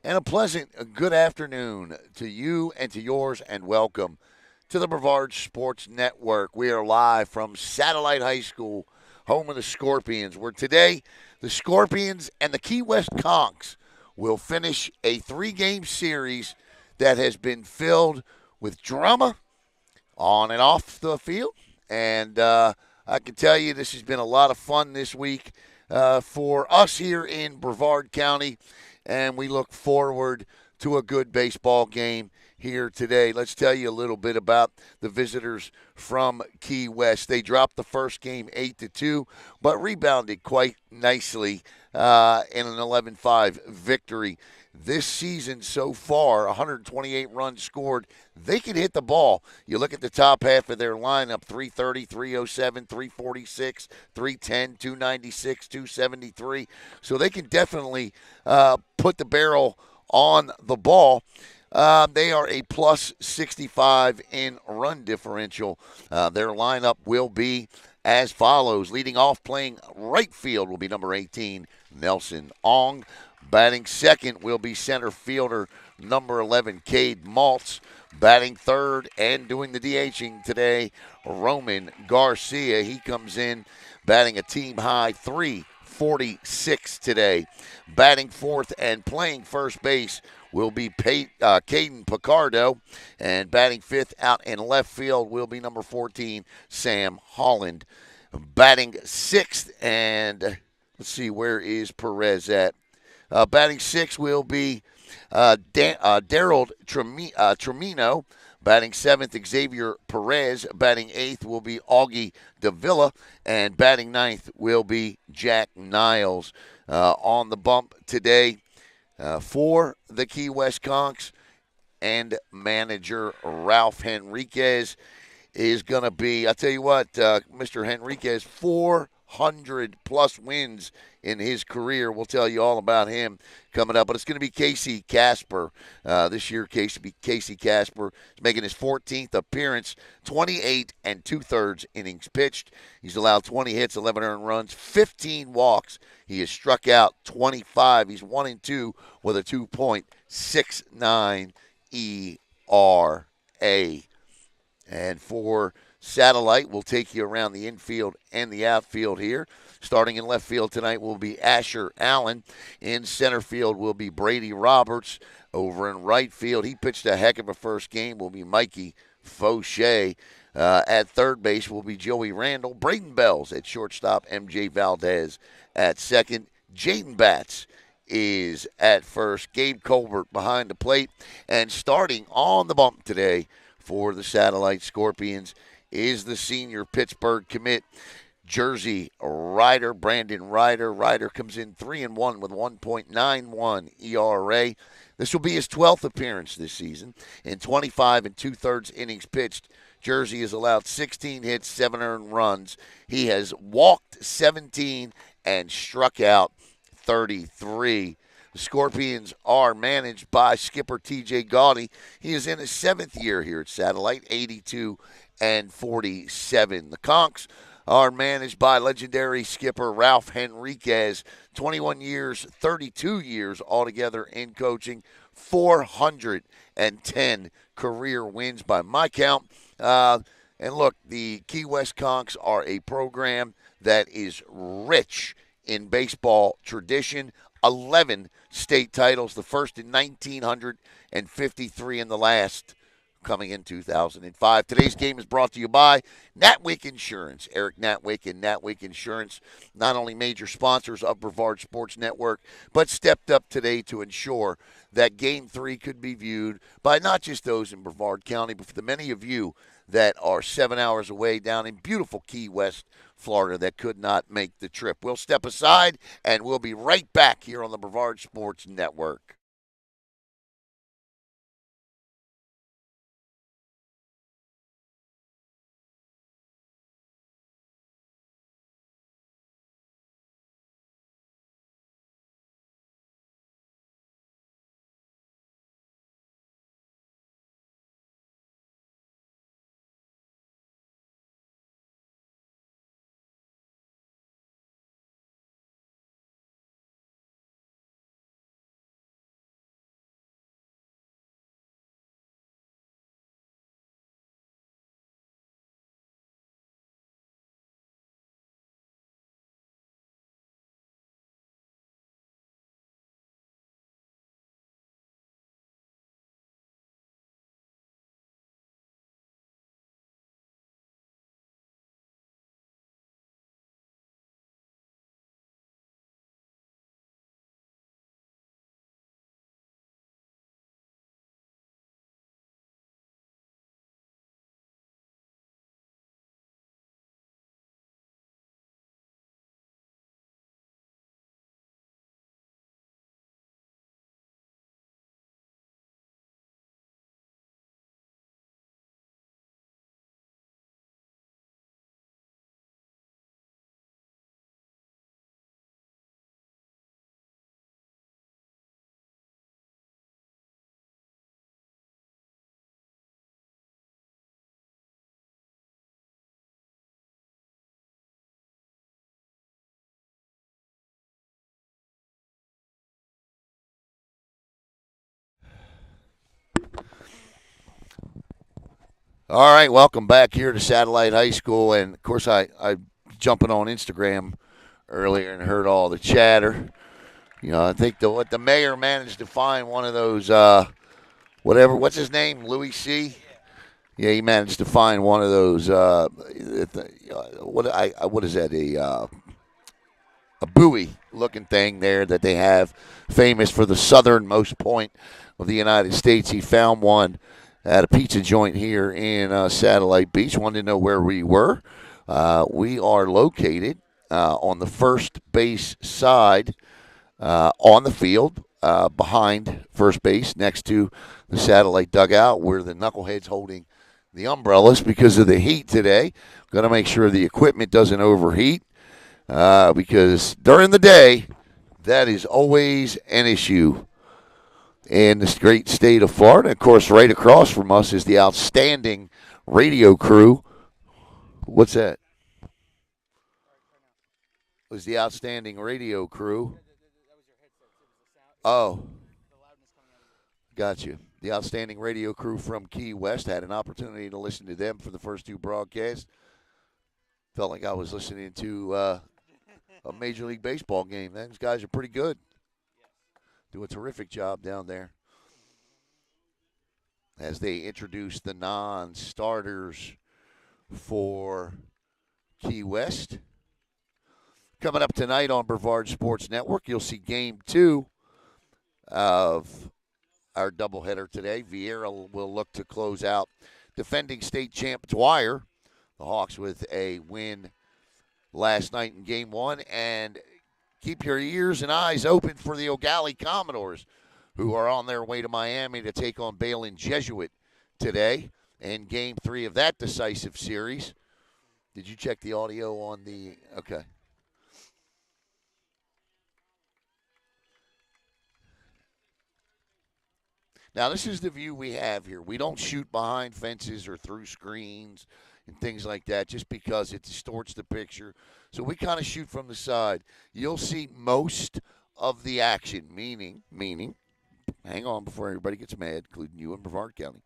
and a pleasant good afternoon to you and to yours, and welcome to the Brevard Sports Network. We are live from Satellite High School, home of the Scorpions, where today the Scorpions and the Key West Conchs will finish a three-game series that has been filled with drama on and off the field. And I can tell you this has been a lot of fun this week for us here in Brevard County, and we look forward to a good baseball game here today. Let's tell you a little bit about the visitors from Key West. They dropped the first game 8-2, but rebounded quite nicely in an 11-5 victory. This season so far, 128 runs scored. They can hit the ball. You look at the top half of their lineup: 330, 307, 346, 310, 296, 273. So they can definitely put the barrel on the ball. They are a plus 65 in run differential. Their lineup will be as follows. Leading off, playing right field, will be number 18, Nelson Ong. Batting second will be center fielder number 11, Cade Maltz. Batting third and doing the DHing today, Roman Garcia. He comes in batting a team high 346 today. Batting fourth and playing first base will be Caden Picardo. And batting fifth out in left field will be number 14, Sam Holland. Batting sixth, and let's see, where is Perez at? Batting sixth will be Daryl Tremino. Batting seventh, Xavier Perez. Batting eighth will be Augie Davila. And batting ninth will be Jack Niles. On the bump today for the Key West Conchs, and manager Ralph Henriquez is going to be, I'll tell you what, Mr. Henriquez, 400 plus wins in his career. We'll tell you all about him coming up. But it's going to be Casey Casper. This year, Casey Casper is making his 14th appearance, 28 and two-thirds innings pitched. He's allowed 20 hits, 11 earned runs, 15 walks. He has struck out 25. He's 1-2 with a 2.69 ERA. And for Satellite, we'll take you around the infield and the outfield here. Starting in left field tonight will be Asher Allen. In center field will be Brady Roberts. Over in right field, he pitched a heck of a first game, will be Mikey Fauché. At third base will be Joey Randall. Braden Bells at shortstop. MJ Valdez at second. Jaden Batts is at first. Gabe Colbert behind the plate. And starting on the bump today for the Satellite Scorpions is the senior Pittsburgh commit, Jersey Ryder, Brandon Ryder. Ryder comes in 3-1 with 1.91 ERA. This will be his 12th appearance this season. In 25 and two-thirds innings pitched, Jersey has allowed 16 hits, 7 earned runs. He has walked 17 and struck out 33. The Scorpions are managed by skipper TJ Gaudy. He is in his 7th year here at Satellite, 82 and 47. The Conchs are managed by legendary skipper Ralph Henriquez, 21 years, 32 years altogether in coaching, 410 career wins by my count. And look, the Key West Conchs are a program that is rich in baseball tradition. 11 state titles, the first in 1953 and the last coming in 2005. Today's game is brought to you by Natwick Insurance. Eric Natwick and Natwick Insurance, not only major sponsors of Brevard Sports Network, but stepped up today to ensure that Game 3 could be viewed by not just those in Brevard County, but for the many of you that are 7 hours away down in beautiful Key West, Florida, that could not make the trip. We'll step aside, and we'll be right back here on the Brevard Sports Network. All right, welcome back here to Satellite High School. And, of course, I jumping on Instagram earlier and heard all the chatter. I think what the mayor managed to find one of those, what's his name, Louis C.? Yeah, he managed to find one of those, what is that, a buoy-looking thing there that they have, famous for the southernmost point of the United States. He found one at a pizza joint here in Satellite Beach. Wanted to know where we were. We are located on the first base side on the field behind first base next to the satellite dugout where the knuckleheads holding the umbrellas because of the heat today. Got to make sure the equipment doesn't overheat because during the day, that is always an issue in this great state of Florida. Of course, right across from us is the outstanding radio crew. What's that? It was the outstanding radio crew. Oh, got you. The outstanding radio crew from Key West. Had an opportunity to listen to them for the first two broadcasts. Felt like I was listening to a Major League Baseball game. Those guys are pretty good. Do a terrific job down there as they introduce the non-starters for Key West. Coming up tonight on Brevard Sports Network, you'll see Game 2 of our doubleheader today. Vieira will look to close out defending state champ Dwyer. The Hawks with a win last night in Game 1. And keep your ears and eyes open for the O'Galley Commodores, who are on their way to Miami to take on Balin Jesuit today in Game 3 of that decisive series. Did you check the audio on the – okay. Now, this is the view we have here. We don't shoot behind fences or through screens and things like that just because it distorts the picture. So we kind of shoot from the side. You'll see most of the action, meaning, hang on before everybody gets mad, including you in Brevard County.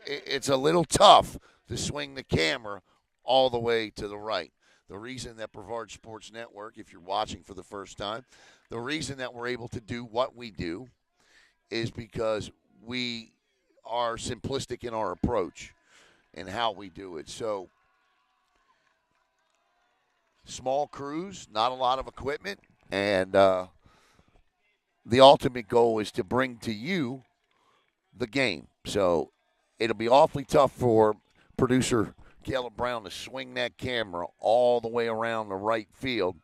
It's a little tough to swing the camera all the way to the right. The reason that Brevard Sports Network, if you're watching for the first time, the reason that we're able to do what we do is because we are simplistic in our approach and how we do it. So, small crews, not a lot of equipment, and the ultimate goal is to bring to you the game. So, it'll be awfully tough for producer Caleb Brown to swing that camera all the way around the right field.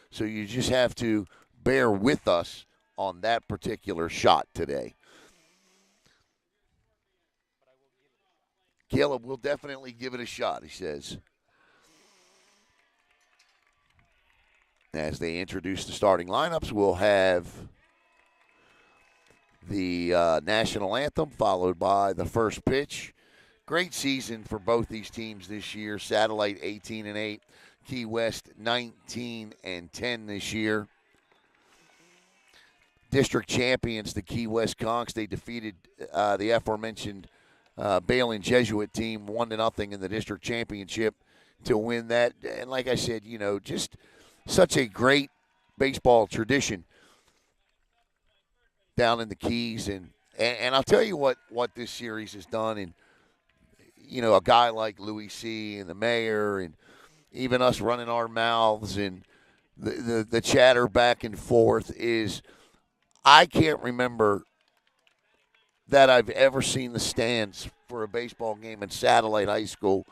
So, you just have to bear with us on that particular shot today. Caleb will definitely give it a shot, he says. As they introduce the starting lineups, we'll have the national anthem followed by the first pitch. Great season for both these teams this year. Satellite 18-8, Key West 19-10 this year. District champions, the Key West Conchs. They defeated the aforementioned Balin Jesuit team 1-0 in the district championship to win that. And like I said, just such a great baseball tradition down in the Keys. And I'll tell you what this series has done. And, a guy like Louis C. and the mayor and even us running our mouths and the chatter back and forth is – I can't remember that I've ever seen the stands for a baseball game in Satellite High School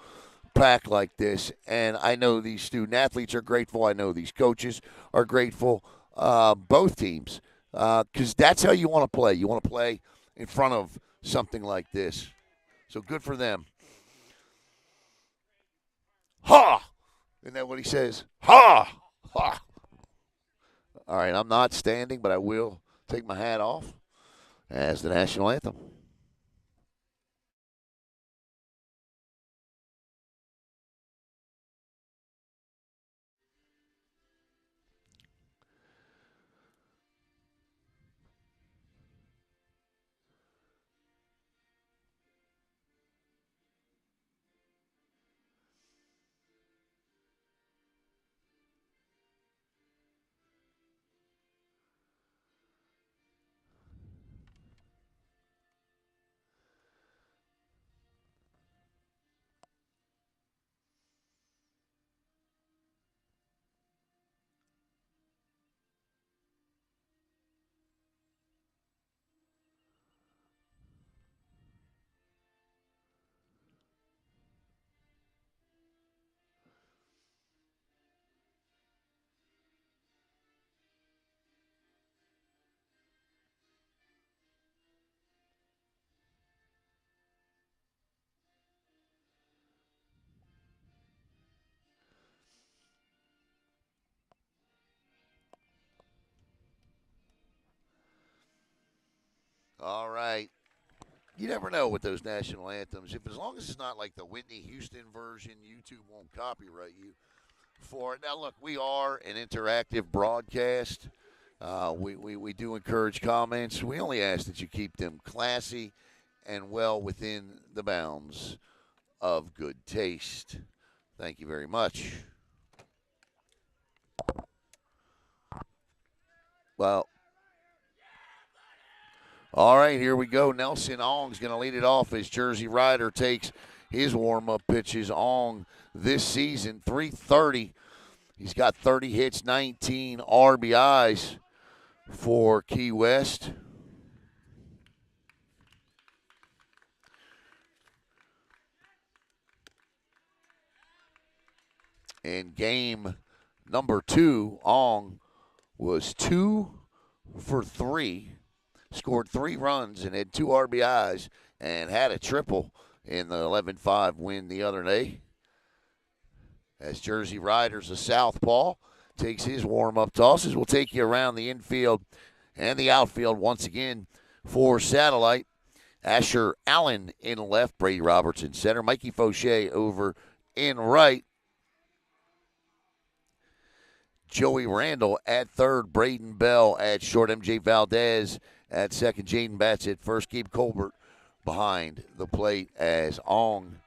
packed like this. And I know these student athletes are grateful. I know these coaches are grateful, both teams, because that's how you want to play. You want to play in front of something like this. So good for them. Ha! Isn't that what he says? Ha! Ha! All right, I'm not standing, but I will take my hat off as the national anthem. All right. You never know with those national anthems. If as long as it's not like the Whitney Houston version, YouTube won't copyright you for it. Now, look, we are an interactive broadcast. We do encourage comments. We only ask that you keep them classy and well within the bounds of good taste. Thank you very much. Well, all right, here we go. Nelson Ong's going to lead it off as Jersey Rider takes his warm-up pitches. Ong this season, 330. He's got 30 hits, 19 RBIs for Key West. In game number 2, Ong was 2 for 3, scored 3 runs and had 2 RBIs and had a triple in the 11-5 win the other day. As Jersey Riders, a southpaw, takes his warm-up tosses. We'll take you around the infield and the outfield once again for Satellite. Asher Allen in left, Brady Roberts in center, Mikey Fauché over in right. Joey Randall at third, Braden Bell at short, MJ Valdez at second, Jaden Batts at first, Gabe Colbert behind the plate as Ong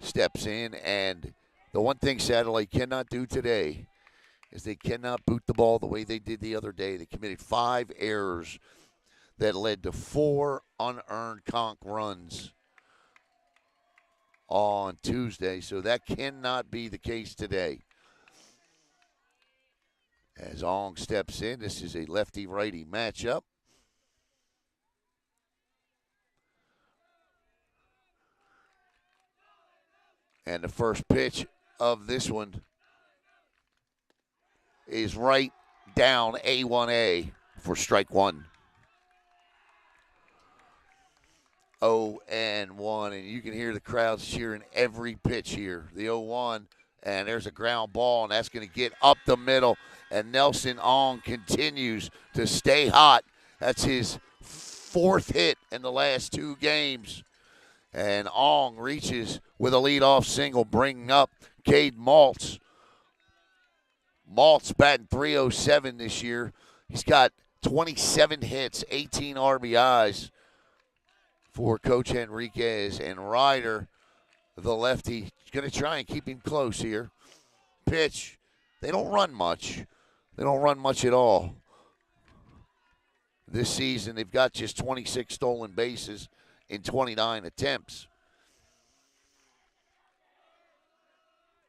steps in. And the one thing Satellite cannot do today is they cannot boot the ball the way they did the other day. They committed 5 errors that led to 4 unearned conch runs on Tuesday, so that cannot be the case today. As Ong steps in, this is a lefty-righty matchup. And the first pitch of this one is right down A1A for strike 1. 0-1, and you can hear the crowds cheering every pitch here. The 0-1, and there's a ground ball, and that's going to get up the middle. And Nelson Ong continues to stay hot. That's his 4th hit in the last 2 games. And Ong reaches with a leadoff single, bringing up Cade Maltz. Maltz batting .307 this year. He's got 27 hits, 18 RBIs for Coach Henriquez. And Ryder, the lefty, is going to try and keep him close here. Pitch. They don't run much. They don't run much at all. This season, they've got just 26 stolen bases in 29 attempts.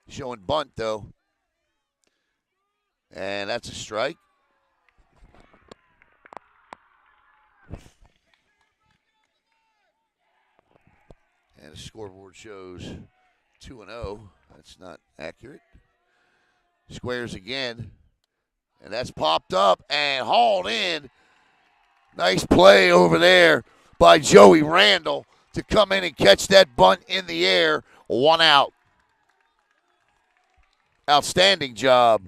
Showing bunt, though. And that's a strike. And the scoreboard shows 2-0. That's not accurate. Squares again. And that's popped up and hauled in. Nice play over there by Joey Randall to come in and catch that bunt in the air. 1 out. Outstanding job.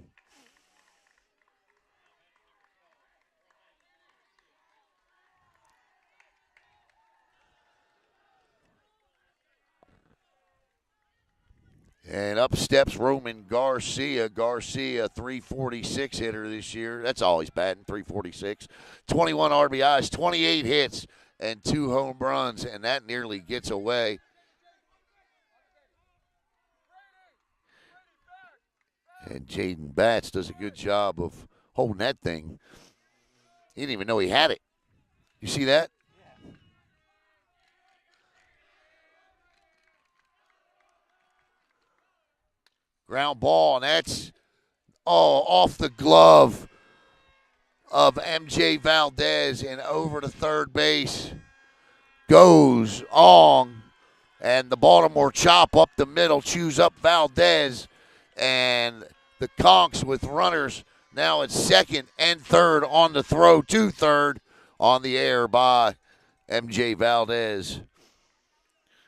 And up steps Roman Garcia. Garcia, 346 hitter this year. That's all he's batting, 346. 21 RBIs, 28 hits, and 2 home runs, and that nearly gets away. And Jaden Batts does a good job of holding that thing. He didn't even know he had it. You see that? Ground ball, and that's off the glove of MJ Valdez, and over to third base goes Ong, and the Baltimore chop up the middle chews up Valdez, and the Conchs with runners now at second and third on the throw to third on the air by MJ Valdez.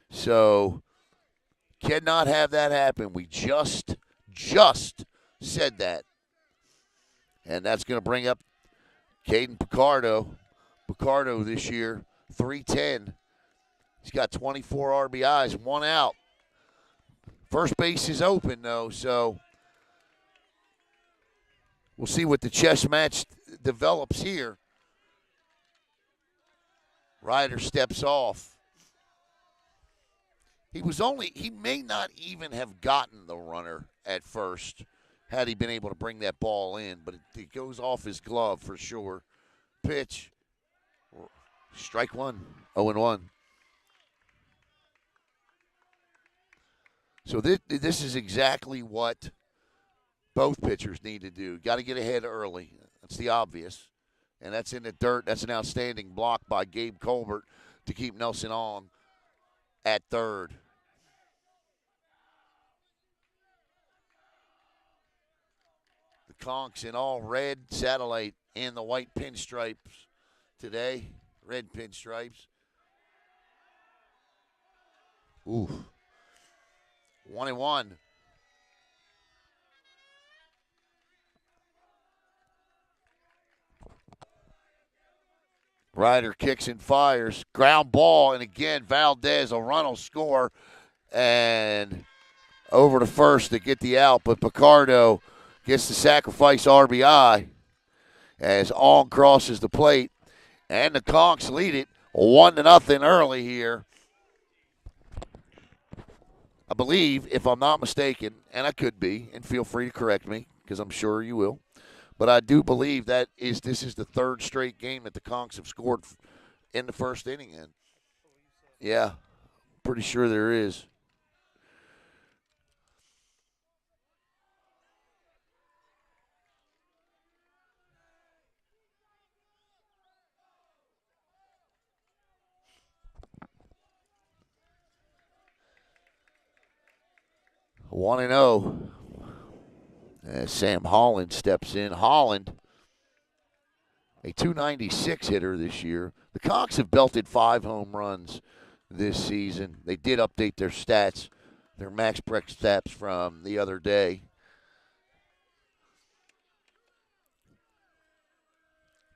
So cannot have that happen. We just said that. And that's going to bring up Caden Picardo. Picardo this year, 310. He's got 24 RBIs, 1 out. First base is open, though, so we'll see what the chess match develops here. Ryder steps off. He may not even have gotten the runner at first had he been able to bring that ball in, but it goes off his glove for sure. Pitch. Strike one. 0-1. So this is exactly what both pitchers need to do. Got to get ahead early. That's the obvious. And that's in the dirt. That's an outstanding block by Gabe Colbert to keep Nelson on at third. The Conchs in all red, Satellite in the white pinstripes today. Red pinstripes. Ooh. 1-1. Ryder kicks and fires. Ground ball, and again, Valdez, a run will score. And over to first to get the out, but Picardo gets the sacrifice RBI as Ong crosses the plate. And the Conchs lead it 1-0 early here. I believe, if I'm not mistaken, and I could be, and feel free to correct me, because I'm sure you will, but I do believe this is the third straight game that the Conchs have scored in the first inning in. Yeah, pretty sure there is. One and 0. As Sam Holland steps in. Holland, a .296 hitter this year. The Conchs have belted 5 home runs this season. They did update their stats, their Max Breck stats from the other day.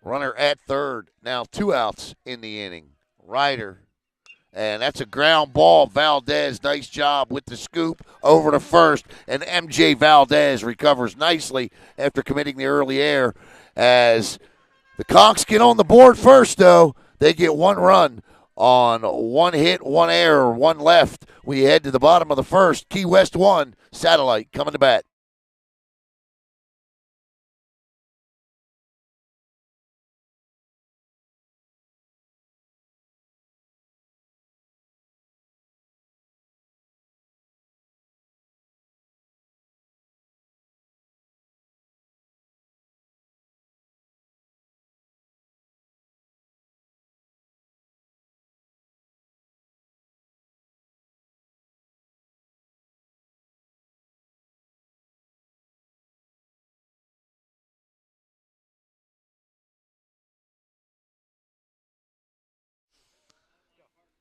Runner at third. Now 2 outs in the inning. Ryder. And that's a ground ball. Valdez, nice job with the scoop over to first. And MJ Valdez recovers nicely after committing the early error. As the Conchs get on the board first, though, they get 1 run on 1 hit, 1 error, 1 left. We head to the bottom of the first. Key West 1, Satellite coming to bat.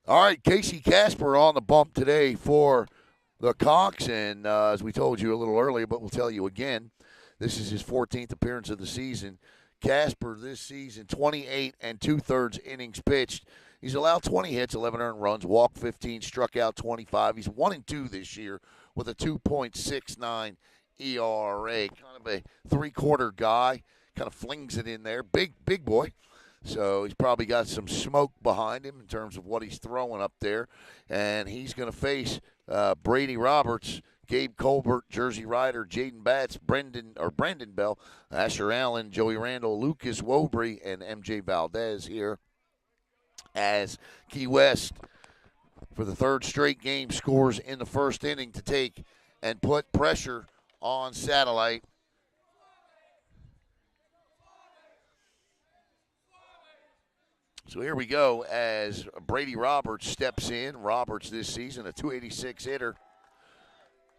All right, Casey Casper on the bump today for the Conchs, and as we told you a little earlier, but we'll tell you again, this is his 14th appearance of the season. Casper this season, 28 2/3 innings pitched. He's allowed 20 hits, 11 earned runs, walked 15, struck out 25. He's 1-2 this year with a 2.69 ERA. Kind of a three-quarter guy, kind of flings it in there. Big boy. So he's probably got some smoke behind him in terms of what he's throwing up there. And he's going to face Brady Roberts, Gabe Colbert, Jersey Ryder, Jaden Batts, Brendan Bell, Asher Allen, Joey Randall, Lucas Wobrey, and MJ Valdez here as Key West, for the third straight game, scores in the first inning to take and put pressure on Satellite. So here we go as Brady Roberts steps in. Roberts this season, a .286 hitter.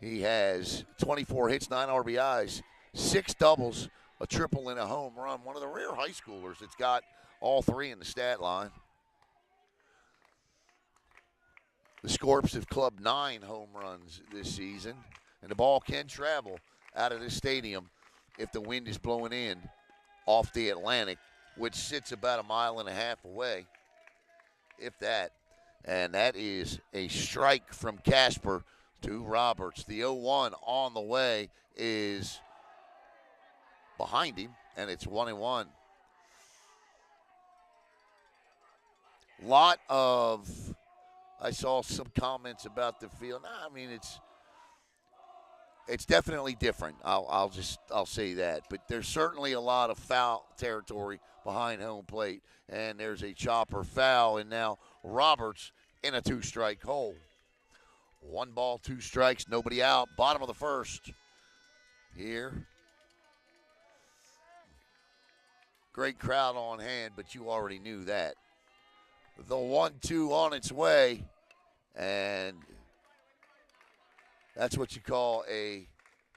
He has 24 hits, 9 RBIs, 6 doubles, a triple, and a home run. One of the rare high schoolers that's got all 3 in the stat line. The Scorps have clubbed 9 home runs this season, and the ball can travel out of this stadium if the wind is blowing in off the Atlantic, which sits about 1.5 miles away. if that. And that is a strike from Casper to Roberts. The 0-1 on the way is behind him, and it's 1-1. I saw some comments about the field. Nah, I mean, it's definitely different. I'll say that. But there's certainly a lot of foul territory behind home plate, and there's a chopper foul, and now Roberts in a 2-strike hole. 1 ball, 2 strikes, nobody out. Bottom of the first here. Great crowd on hand, but you already knew that. The 1-2 on its way, and that's what you call a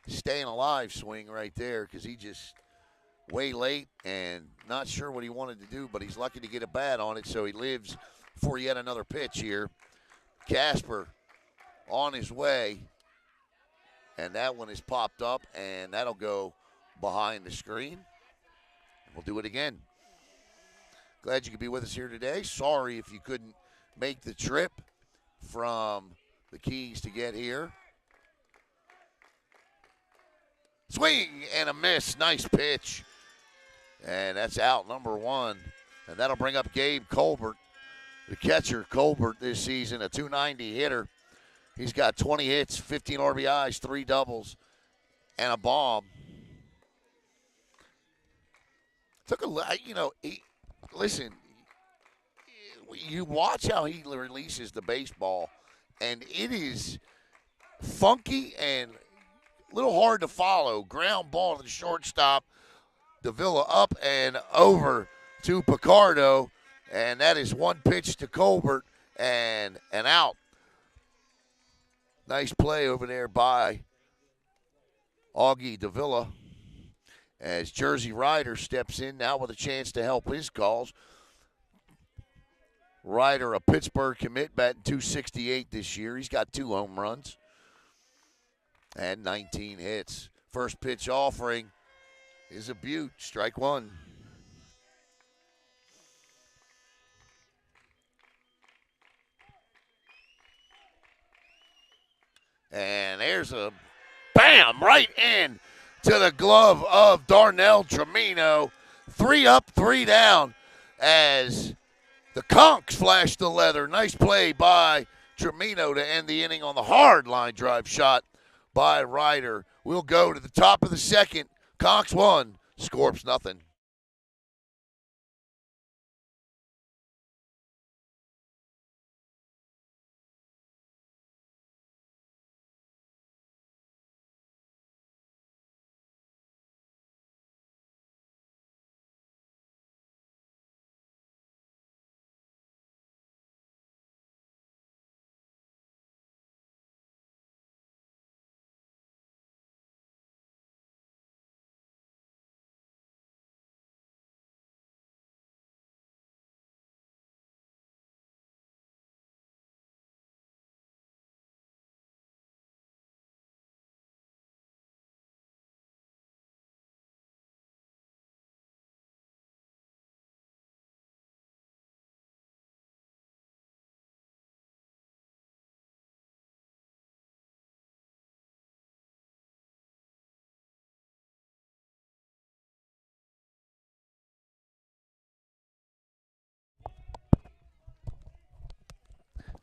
staying alive swing right there, because he just way late and not sure what he wanted to do, but he's lucky to get a bat on it, so he lives for yet another pitch here. Casper on his way, and that one is popped up, and that'll go behind the screen. We'll do it again. Glad you could be with us here today. Sorry if you couldn't make the trip from the Keys to get here. Swing and a miss. Nice pitch. And that's out number 1. And that'll bring up Gabe Colbert, the catcher. Colbert this season, a .290 hitter. He's got 20 hits, 15 RBIs, 3 doubles, and a bomb. Listen, you watch how he releases the baseball, and it is funky and a little hard to follow. Ground ball to the shortstop. Davila up and over to Picardo, and that is 1 pitch to Colbert and an out. Nice play over there by Augie Davila as Jersey Ryder steps in now with a chance to help his cause. Ryder, a Pittsburgh commit, batting .268 this year. He's got 2 home runs and 19 hits. First pitch offering is a beaut. Strike 1. And there's a bam right in to the glove of Darnell Trimino. 3 up, 3 down as the Conchs flash the leather. Nice play by Trimino to end the inning on the hard line drive shot by Ryder. We'll go to the top of the second. Conchs 1, Scorps nothing.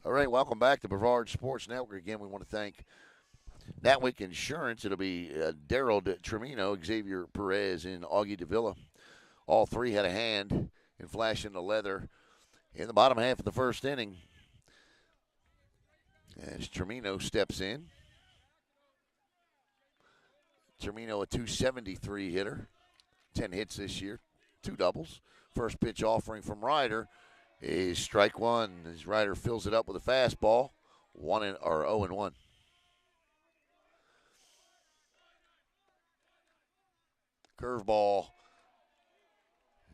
All right, welcome back to Brevard Sports Network. Again, we want to thank Natwick Insurance. It'll be Daryl Trimino, Xavier Perez, and Augie Davila. All 3 had a hand in flashing the leather in the bottom half of the first inning. As Trimino steps in. Trimino, a .273 hitter. 10 hits this year, 2 doubles. First pitch offering from Ryder is strike 1 as Ryder fills it up with a fastball. 0-1. Curveball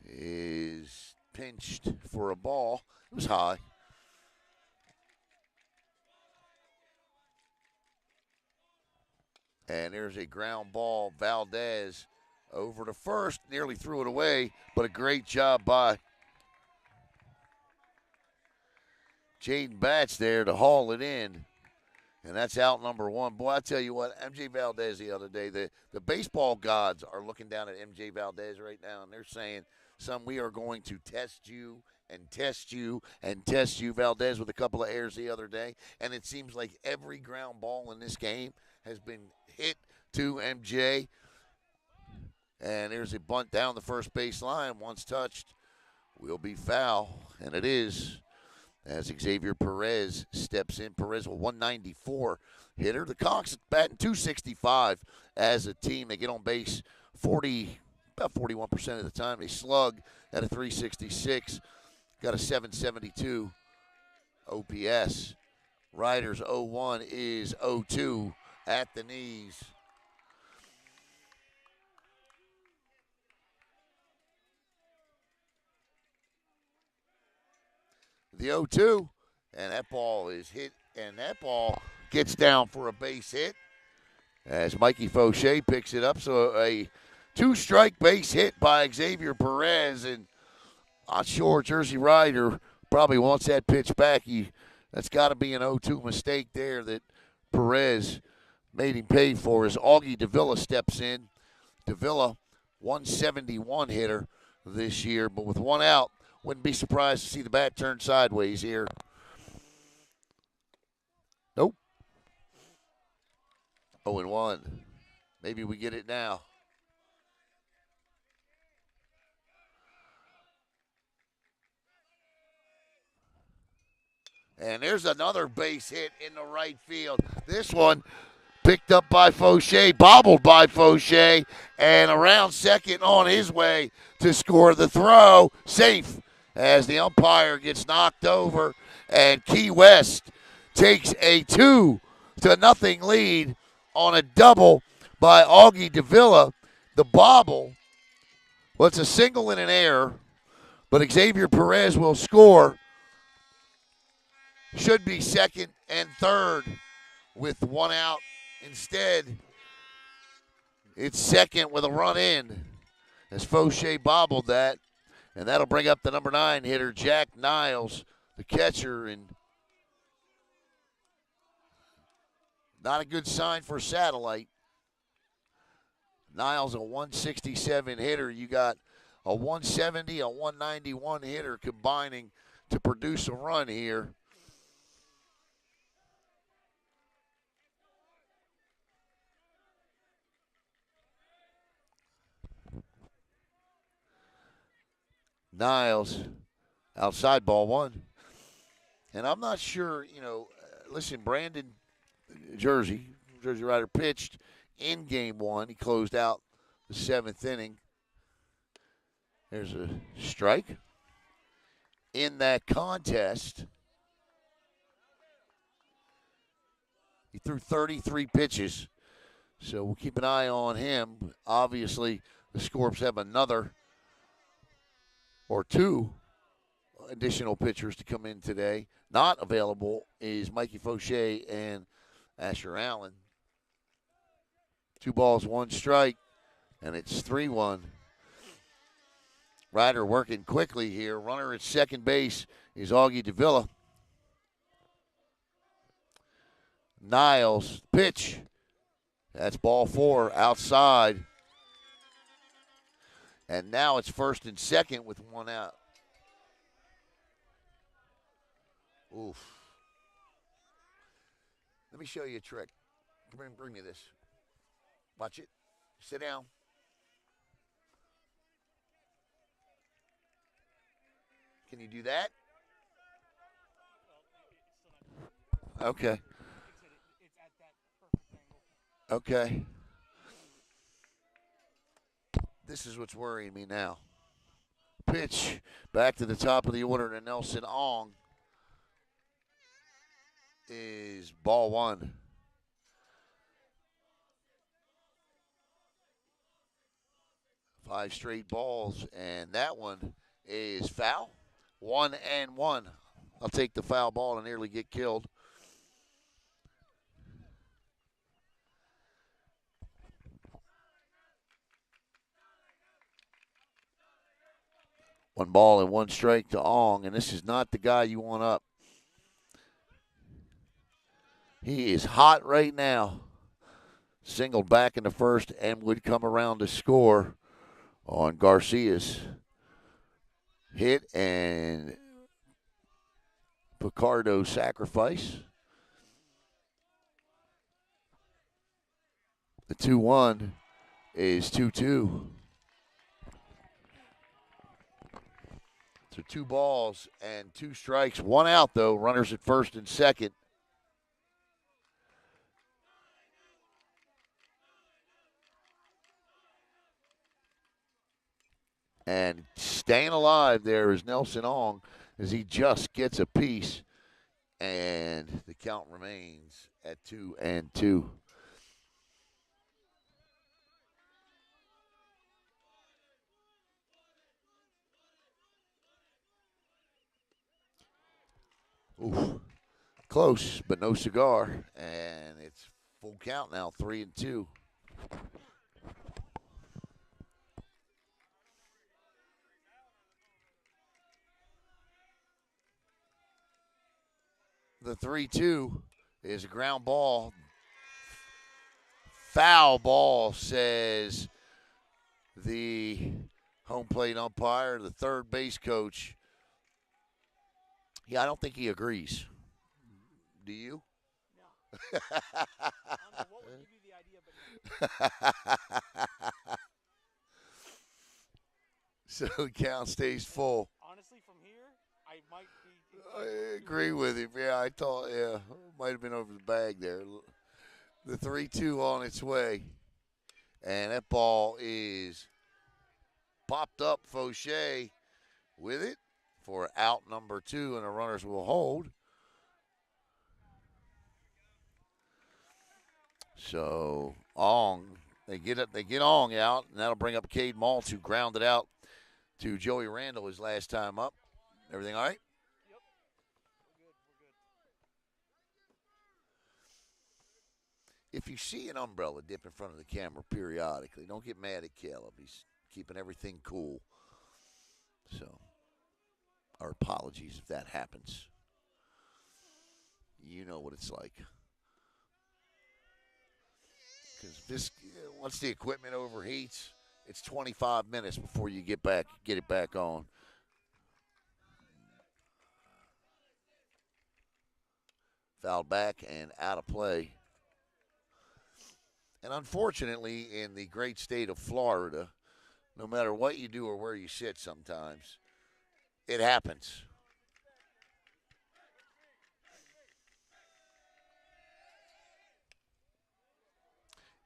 is pinched for a ball. It was high. And there's a ground ball. Valdez over to first, nearly threw it away, but a great job by Jaden Batts there to haul it in. And that's out number one. Boy, I tell you what, MJ Valdez the other day, the baseball gods are looking down at MJ Valdez right now, and they're saying, son, we are going to test you and test you and test you. Valdez with a couple of errors the other day, and it seems like every ground ball in this game has been hit to MJ. And there's a bunt down the first base line. Once touched, will be foul, and it is. As Xavier Perez steps in. Perez with 194 hitter. The Conchs batting 265 as a team. They get on base about 41% of the time. They slug at a 366. Got a 772 OPS. Riders 0-1 is 0-2 at the knees. The 0-2, and that ball is hit, and that ball gets down for a base hit as Mikey Fauché picks it up. So a two-strike base hit by Xavier Perez, and I'm sure Jersey Rider probably wants that pitch back. That's got to be an 0-2 mistake there that Perez made him pay for as Augie Davila steps in. Davila, 171 hitter this year, but with one out, wouldn't be surprised to see the bat turn sideways here. Nope. 0-1. Maybe we get it now. And there's another base hit in the right field. This one picked up by Fauché, bobbled by Fauché, and around second on his way to score the throw. Safe as the umpire gets knocked over, and Key West takes a 2-0 lead on a double by Augie Davila. The bobble, well, it's a single and an error, but Xavier Perez will score. Should be second and third with one out. Instead, it's second with a run in as Fauché bobbled that. And that'll bring up the number 9 hitter, Jack Niles, the catcher. And not a good sign for Satellite. Niles, a 167 hitter. You got a 170, a 191 hitter combining to produce a run here. Niles, outside ball one. And I'm not sure, listen, Brandon Jersey Rider pitched in game one. He closed out the 7th inning. There's a strike in that contest. He threw 33 pitches, so we'll keep an eye on him. Obviously, the Scorps have another or two additional pitchers to come in today. Not available is Mikey Fauché and Asher Allen. 2 balls, 1 strike, and it's 3-1. Ryder working quickly here. Runner at second base is Augie Davila. Niles, pitch. That's ball 4 outside. And now it's first and second with 1 out. Oof. Let me show you a trick. Bring me this. Watch it. Sit down. Can you do that? Okay. Okay. This is what's worrying me now. Pitch back to the top of the order to Nelson Ong is ball 1. Five straight balls, and that one is foul. 1-1. I'll take the foul ball and nearly get killed. One ball and 1 strike to Ong, and this is not the guy you want up. He is hot right now. Singled back in the first and would come around to score on Garcia's hit and Picardo's sacrifice. The 2-1 is 2-2. So 2 balls and 2 strikes. 1 out, though. Runners at first and second. And staying alive there is Nelson Ong as he just gets a piece. And the count remains at 2-2. Oof. Close, but no cigar. And it's full count now, 3-2. The 3-2 is a ground ball. Foul ball, says the home plate umpire, the third base coach. Yeah, I don't think he agrees. Do you? No. What would give you the idea? But So the count stays full. honestly, from here, I might be. I agree with him. Yeah, I thought, might have been over the bag there. The 3-2 on its way. And that ball is popped up. Fauché with it for out number 2, and the runners will hold. So Ong, they get Ong out, and that'll bring up Cade Maltz, who grounded out to Joey Randall his last time up. Everything all right? Yep. We're good. If you see an umbrella dip in front of the camera periodically, don't get mad at Caleb. He's keeping everything cool. So, our apologies if that happens. You know what it's like. Because once the equipment overheats, it's 25 minutes before you get it back on. Fouled back and out of play. And unfortunately, in the great state of Florida, no matter what you do or where you sit sometimes, it happens.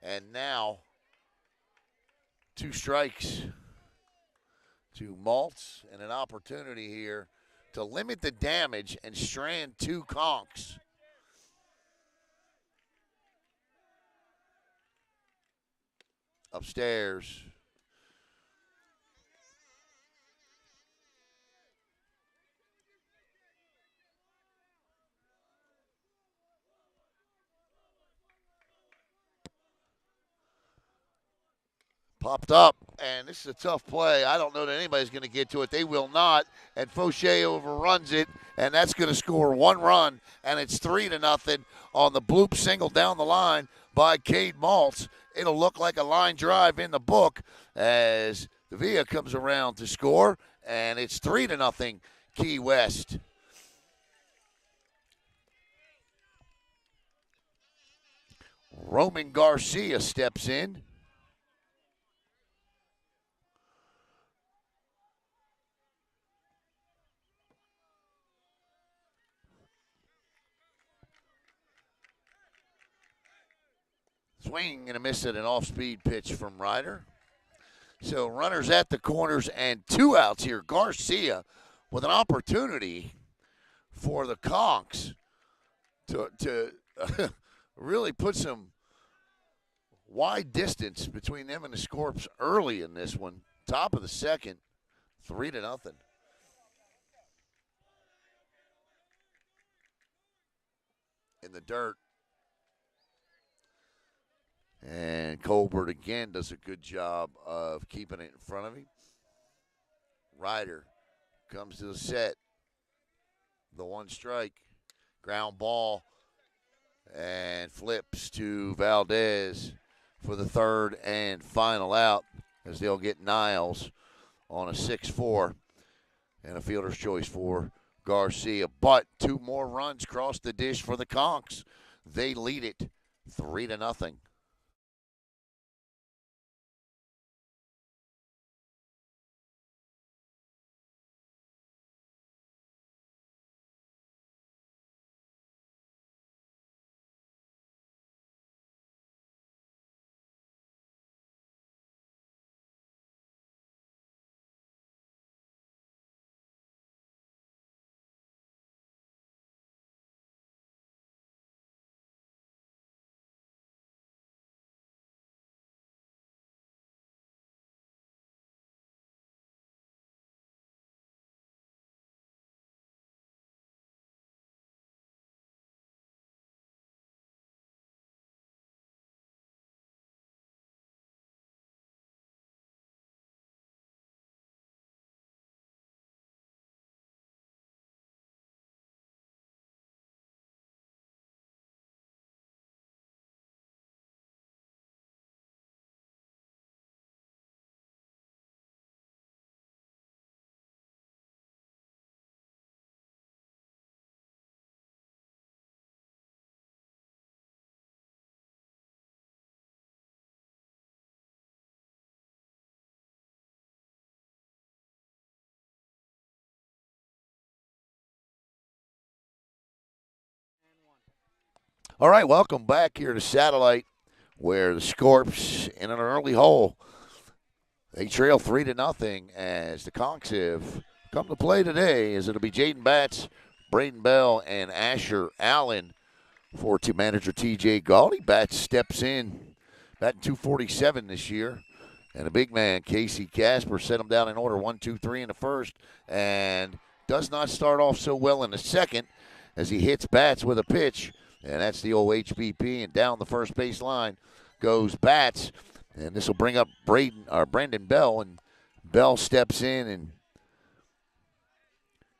And now, 2 strikes to Maltz and an opportunity here to limit the damage and strand 2 Conchs. Upstairs. Popped up, and this is a tough play. I don't know that anybody's going to get to it. They will not, and Fauché overruns it, and that's going to score 1 run, and it's 3-0 on the bloop single down the line by Cade Maltz. It'll look like a line drive in the book as the Villa comes around to score, and it's 3-0 Key West. Roman Garcia steps in. Swing and a miss at an off-speed pitch from Ryder. So runners at the corners and 2 outs here. Garcia with an opportunity for the Conchs to really put some wide distance between them and the Scorps early in this one. Top of the second, 3-0. In the dirt. And Colbert again does a good job of keeping it in front of him. Ryder comes to the set. The 1 strike. Ground ball and flips to Valdez for the third and final out as they'll get Niles on a 6-4 and a fielder's choice for Garcia. But two more runs cross the dish for the Conchs. They lead it 3-0. All right, welcome back here to Satellite, where the Scorps in an early hole. They trail 3-0 as the Conchs have come to play today, as it'll be Jaden Batts, Braden Bell, and Asher Allen for team manager TJ Gaudy. Batts steps in, batting 247 this year. And a big man, Casey Casper, set him down in order 1, 2, 3 in the first, and does not start off so well in the second as he hits Batts with a pitch. And that's the old HBP, and down the first base line goes Batts. And this will bring up Brandon Bell, and Bell steps in, and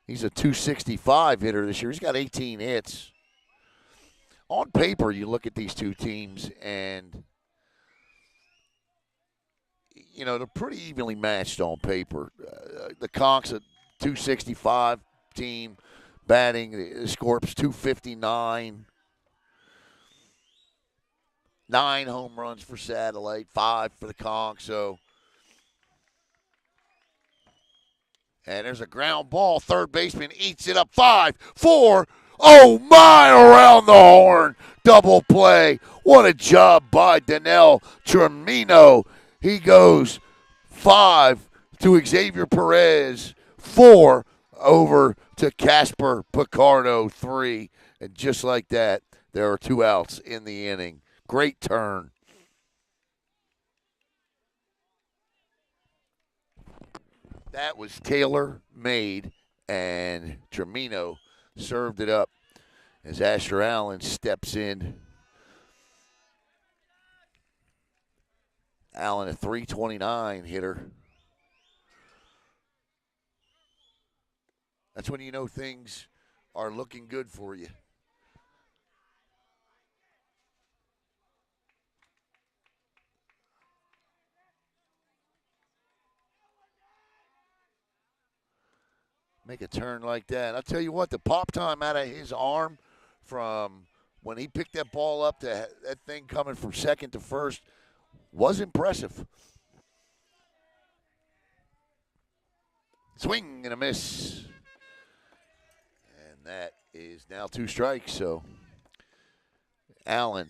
he's a 265 hitter this year. He's got 18 hits. On paper, you look at these two teams, and you know they're pretty evenly matched on paper. The Conchs a 265 team batting, the Scorps 259. 9 home runs for Satellite, 5 for the Conchs. So, and there's a ground ball. Third baseman eats it up. 5, 4. Oh my! Around the horn, double play. What a job by Danell Tremino. He goes 5 to Xavier Perez, 4 over to Casper Picardo, 3, and just like that, there are 2 outs in the inning. Great turn. That was tailor made, and Tremino served it up as Asher Allen steps in. Allen, a 329 hitter. That's when you know things are looking good for you. Make a turn like that. I'll tell you what, the pop time out of his arm from when he picked that ball up to that thing coming from second to first was impressive. Swing and a miss. And that is now 2 strikes. So Allen.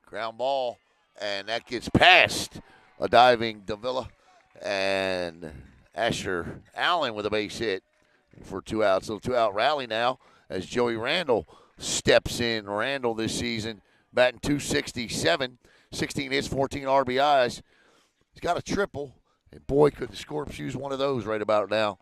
Ground ball. And that gets past a diving Davila. And Asher Allen with a base hit for 2 outs. Little 2-out rally now as Joey Randall steps in. Randall this season batting 267, 16 hits, 14 RBIs. He's got a triple, and boy, could the Scorps use one of those right about now.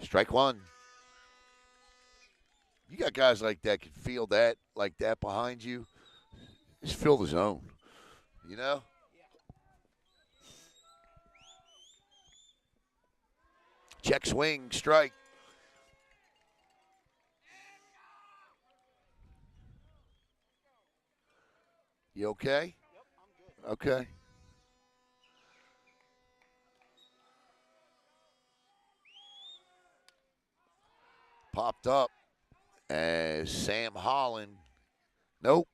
Strike 1. You got guys like that can feel that like that behind you. Just fill the zone. You know? Check swing, strike. You okay? Yep, I'm good. Okay. Popped up as Sam Holland. Nope.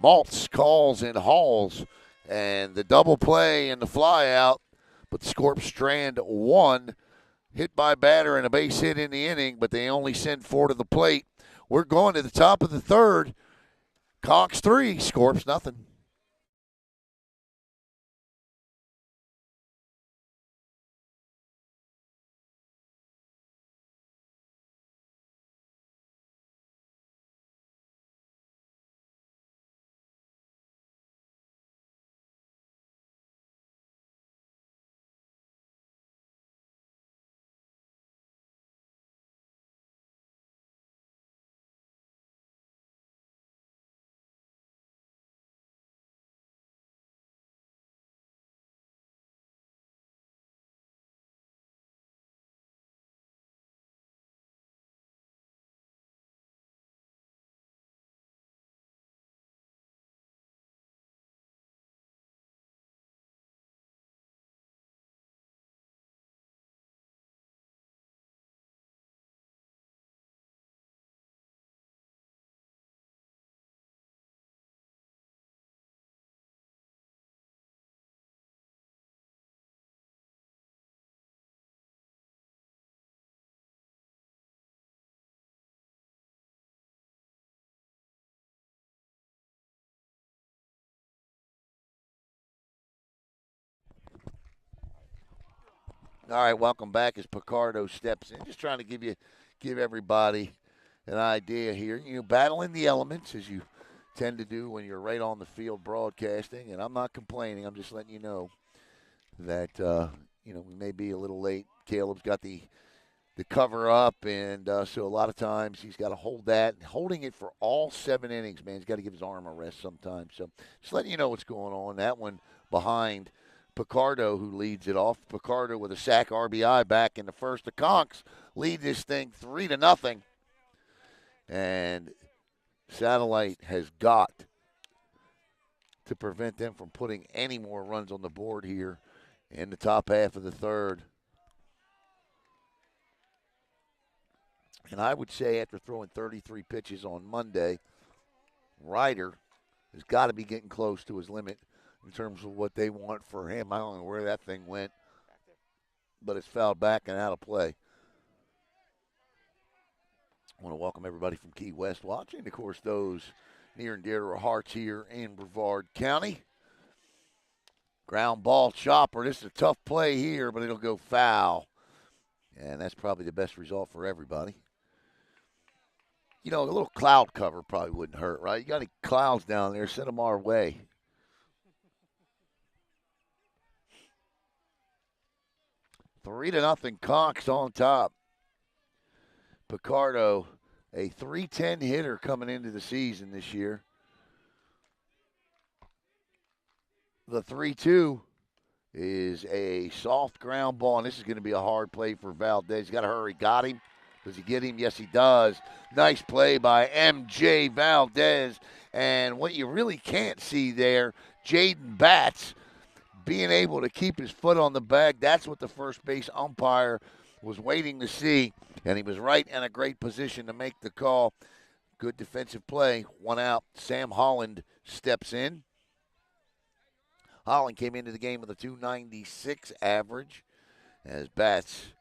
Maltz calls and hauls. And the double play and the fly out. But Scorp Strand one. Hit by batter and a base hit in the inning, but they only send four to the plate. We're going to the top of the third. Conchs 3, Scorps nothing. All right, welcome back as Picardo steps in. Just trying to give everybody an idea here. Battling the elements as you tend to do when you're right on the field broadcasting. And I'm not complaining. I'm just letting you know that we may be a little late. Caleb's got the cover up, and so a lot of times he's got to hold that. And holding it for all 7 innings, man, he's got to give his arm a rest sometimes. So just letting you know what's going on. That one behind Picardo, who leads it off. Picardo with a sack RBI back in the first. The Conchs lead this thing 3-0, and Satellite has got to prevent them from putting any more runs on the board here in the top half of the third. And I would say after throwing 33 pitches on Monday, Ryder has got to be getting close to his limit in terms of what they want for him. I don't know where that thing went, but it's fouled back and out of play. I want to welcome everybody from Key West watching. Of course, those near and dear to our hearts here in Brevard County. Ground ball chopper. This is a tough play here, but it'll go foul. And that's probably the best result for everybody. A little cloud cover probably wouldn't hurt, right? You got any clouds down there, send them our way. 3-0 Conchs on top. Picardo, a 310 hitter coming into the season this year. The 3-2 is a soft ground ball, and this is going to be a hard play for Valdez. He's got to hurry. Got him. Does he get him? Yes, he does. Nice play by M.J. Valdez. And what you really can't see there, Jaden Batts being able to keep his foot on the bag. That's what the first base umpire was waiting to see, and he was right in a great position to make the call. Good defensive play. 1 out. Sam Holland steps in. Holland came into the game with a 296 average as Batts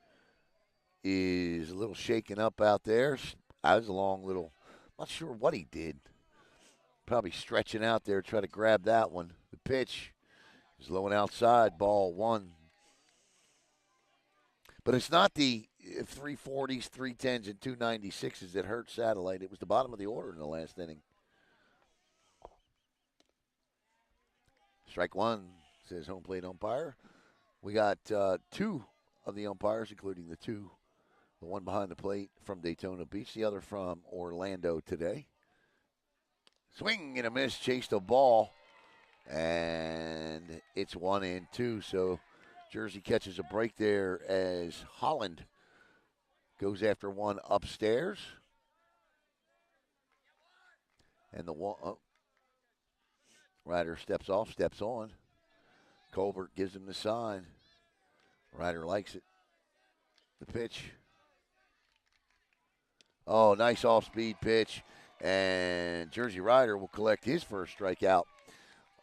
is a little shaken up out there. I was a long little, not sure what he did. Probably stretching out there, try to grab that one. The pitch is low and outside, ball 1. But it's not the 340s, 310s, and 296s that hurt Satellite. It was the bottom of the order in the last inning. Strike 1, says home plate umpire. We got 2 of the umpires, including the 2 The one behind the plate from Daytona Beach, the other from Orlando today. Swing and a miss, chased a ball, and it's 1-2. So Jersey catches a break there as Holland goes after one upstairs. And the Ryder steps off, steps on. Colbert gives him the sign. Ryder likes it. The pitch. Oh, nice off-speed pitch. And Jersey Ryder will collect his first strikeout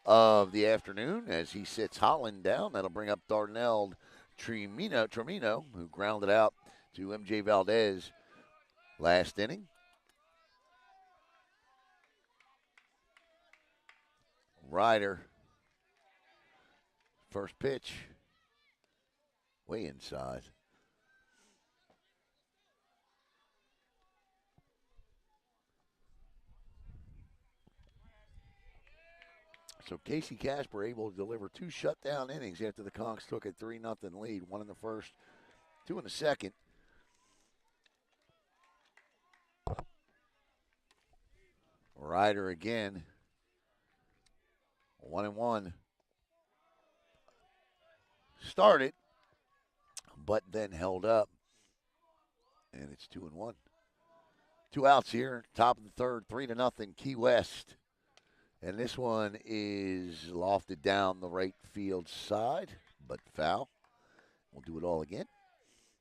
of the afternoon as he sits Holland down. That'll bring up Darnell Tremino, who grounded out to M.J. Valdez last inning. Ryder, first pitch, way inside. So Casey Casper able to deliver 2 shutdown innings after the Conchs took a 3-0 lead, 1 in the first, 2 in the second. Ryder again, 1-1. Started, but then held up, and it's 2-1. 2 outs here, top of the third, 3-0 Key West. And this one is lofted down the right field side, but foul. We'll do it all again.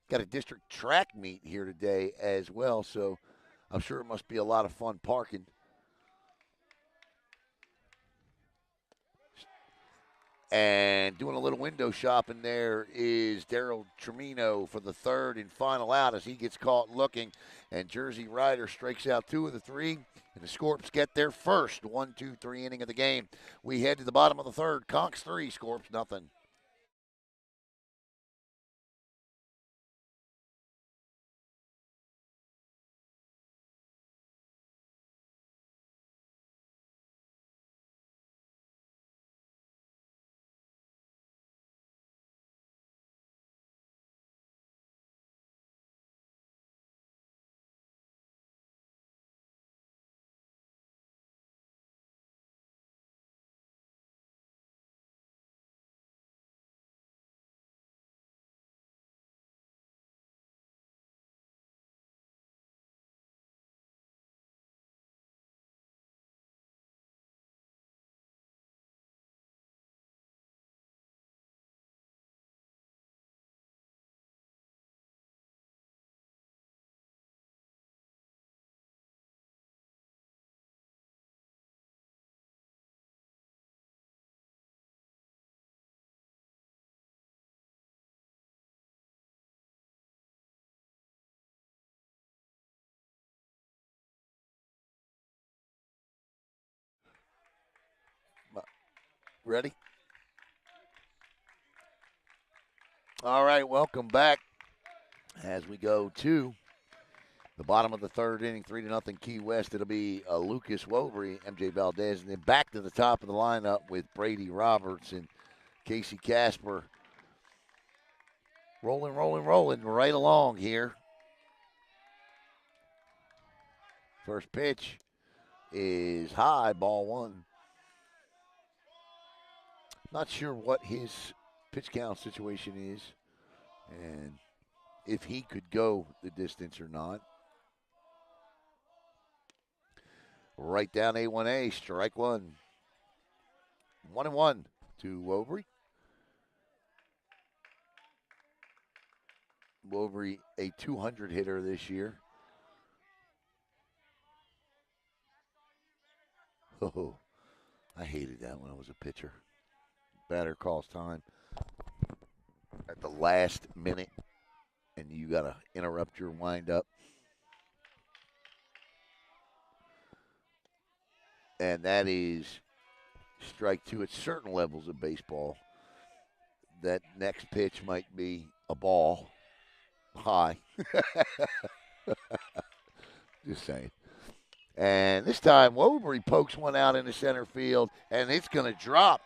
Got a district track meet here today as well, so I'm sure it must be a lot of fun parking. And doing a little window shopping there is Daryl Tremino for the third and final out as he gets caught looking. And Jersey Ryder strikes out 2 of the 3. And the Scorps get their first 1-2-3 inning of the game. We head to the bottom of the third. Conchs 3, Scorps nothing. Ready? All right, welcome back as we go to the bottom of the third inning, 3-0 Key West. It'll be Lucas Wovery, M.J. Valdez, and then back to the top of the lineup with Brady Roberts and Casey Casper. Rolling right along here. First pitch is high, ball 1. Not sure what his pitch count situation is and if he could go the distance or not. Right down A1A, strike 1. 1-1 to Wovery. Wovery, a 200 hitter this year. Oh, I hated that when I was a pitcher. Batter calls time at the last minute, and you got to interrupt your windup. And that is strike 2 at certain levels of baseball. That next pitch might be a ball high. Just saying. And this time, Wovery pokes one out into center field, and it's going to drop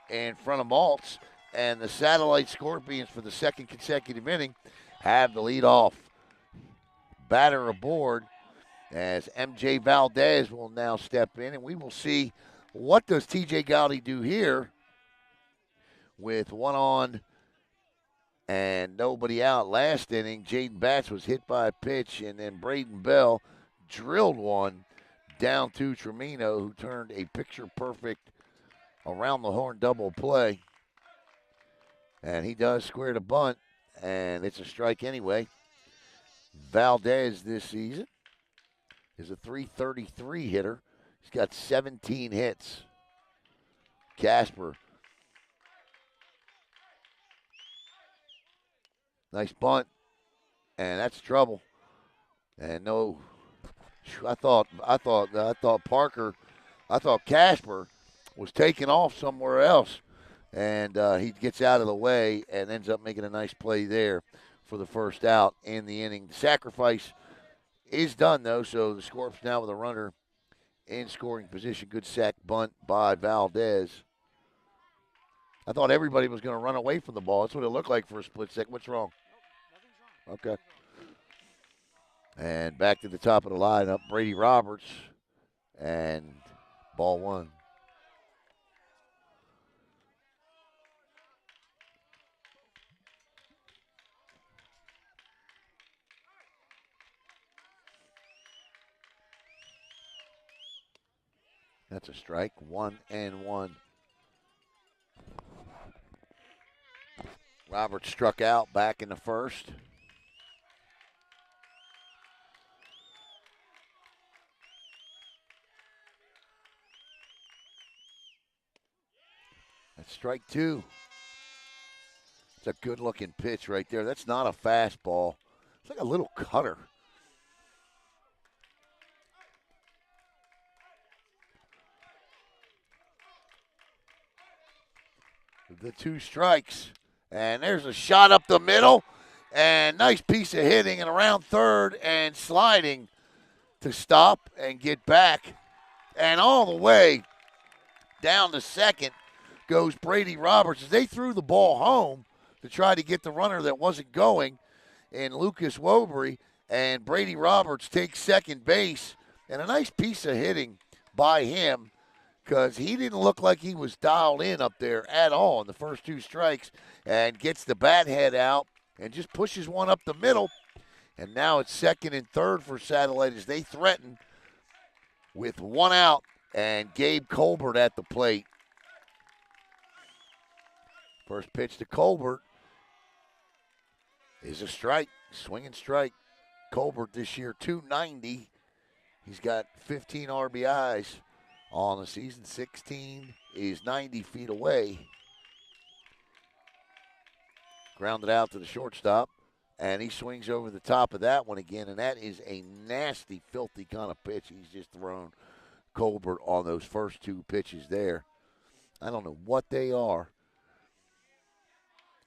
in front of Maltz. And the Satellite Scorpions, for the second consecutive inning, have the lead off batter aboard as MJ Valdez will now step in, and we will see what does TJ Gowdy do here with one on and nobody out. Last inning, Jaden Batts was hit by a pitch, and then Braden Bell drilled one down to Tremino, who turned a picture-perfect around-the-horn double play. And he does square the bunt, and it's a strike anyway. Valdez this season is a .333 hitter. He's got 17 hits. Casper. Nice bunt, and that's trouble. And no, I thought Casper was taking off somewhere else, and he gets out of the way and ends up making a nice play there for the first out in the inning. The sacrifice is done though, so the Scorps now with a runner in scoring position. Good sack bunt by Valdez. I thought everybody was going to run away from the ball. That's what it looked like for a split second. What's wrong? Nothing's wrong. Okay. And back to the top of the lineup, Brady Roberts, and ball one. That's a strike, 1-1. Roberts struck out back in the first. That's strike two. It's a good-looking pitch right there. That's not a fastball. It's like a little cutter. The two strikes. And there's a shot up the middle. And nice piece of hitting and around third and sliding to stop and get back. And all the way down to second goes Brady Roberts as they threw the ball home to try to get the runner that wasn't going in Lucas Wobury. And Brady Roberts takes second base. And a nice piece of hitting by him, because he didn't look like he was dialed in up there at all in the first two strikes, and gets the bat head out and just pushes one up the middle. And now it's second and third for Satellite as they threaten with one out, and Gabe Colbert at the plate. First pitch to Colbert is a strike, swinging strike. Colbert this year, .290. He's got 15 RBIs on the season. 16 is 90 feet away. Grounded out to the shortstop, and he swings over the top of that one again, and that is a nasty, filthy kind of pitch he's just thrown Colbert on those first two pitches there. I don't know what they are.